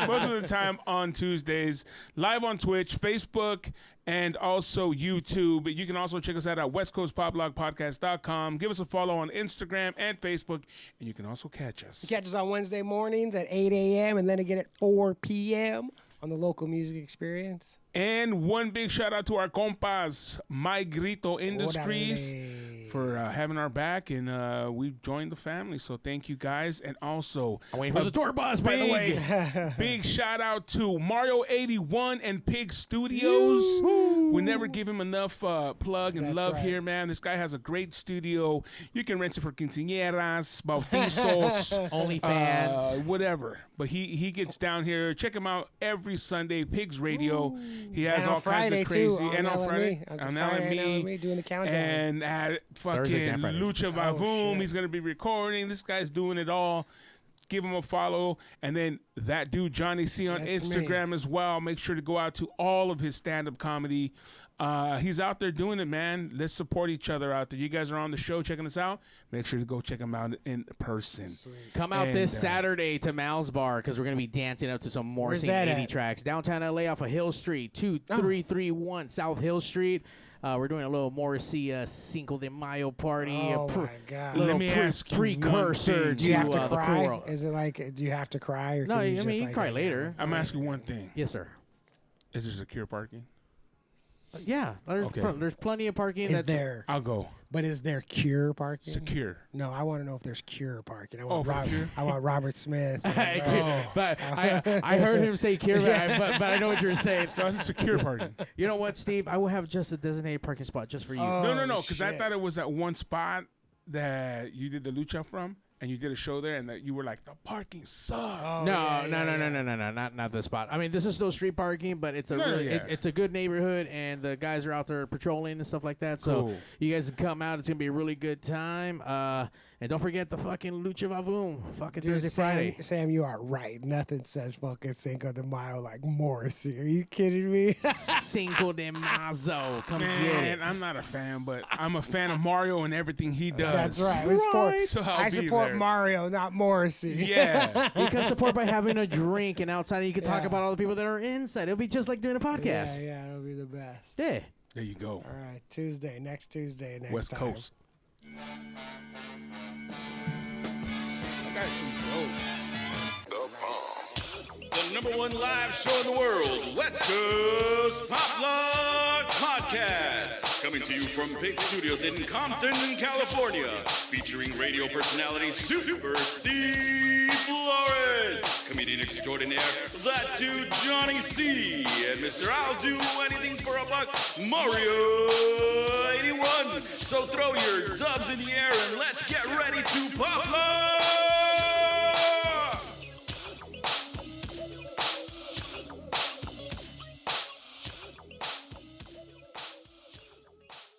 most of the time on Tuesdays, live on Twitch, Facebook, and also YouTube. You can also check us out at WestCoastPoplockPodcast.com. Give us a follow on Instagram and Facebook, and you can also catch us. Catch us on Wednesday mornings at 8 a.m. and then again at 4 p.m. on the local music experience. And one big shout out to our compas, My Grito Industries, for having our back, and we've joined the family. So thank you guys. And also, I'm waiting for the tour bus, by the way. Big shout out to Mario 81 and Pig Studios. We never give him enough plug and love here, man. This guy has a great studio. You can rent it for quinceañeras, bautizos, OnlyFans, whatever. But he gets down here. Check him out every Sunday, Pigs Radio. He has all kinds of crazy. Too, and on Friday. On LME, doing the countdown. And at fucking Lucha Vavoom, he's going to be recording. This guy's doing it all. Give him a follow. And then that dude, Johnny C, on Instagram as well. Make sure to go out to all of his stand-up comedy. He's out there doing it, man. Let's support each other out there. You guys are on the show checking us out. Make sure to go check him out in person. Sweet. Come out this Saturday to Mal's Bar because we're going to be dancing up to some Morrissey 80 tracks. Downtown LA off of Hill Street, 2331 South Hill Street. We're doing a little Morrissey Cinco de Mayo party. Oh, my God. Let me ask you precursor Do you have to the cry? Coral. Is it like, do you have to cry? Or No, can you can cry later. I'm asking one thing. Yes, sir. Is there secure parking? Yeah, there's plenty of parking. Is there? I'll go. But is there cure parking? Secure. No, I want to know if there's cure parking. I for cure? I want Robert Smith. But I heard him say cure, but I know what you're saying. No, it's secure parking. You know what, Steve? I will have just a designated parking spot just for you. No, because I thought it was that one spot that you did the lucha from, and you did a show there, and that you were like, the parking sucks. No, not this spot. I mean, this is still street parking, but it's it's a good neighborhood, and the guys are out there patrolling and stuff like that. So you guys can come out. It's gonna be a really good time. And don't forget the fucking Lucha Vavoom, fucking Thursday, Friday. Sam, you are right. Nothing says fucking Cinco de Mayo like Morrissey. Are you kidding me? Cinco de Mayo. Come get it. I'm not a fan, but I'm a fan of Mario and everything he does. That's right. I support there. Mario, not Morrissey. Yeah. You can support by having a drink, and outside you can talk about all the people that are inside. It'll be just like doing a podcast. Yeah, it'll be the best. Yeah. There you go. All right, next Tuesday, next West time. Coast. That guy's The number one live show in the world, West Coast Pop Lock Podcast. Coming to you from Pig Studios in Compton, California. Featuring radio personality Super Steve Flores. Comedian extraordinaire, that dude Johnny C. And Mr. I'll Do Anything for a Buck, Mario 81. So throw your dubs in the air and let's get ready to pop lock.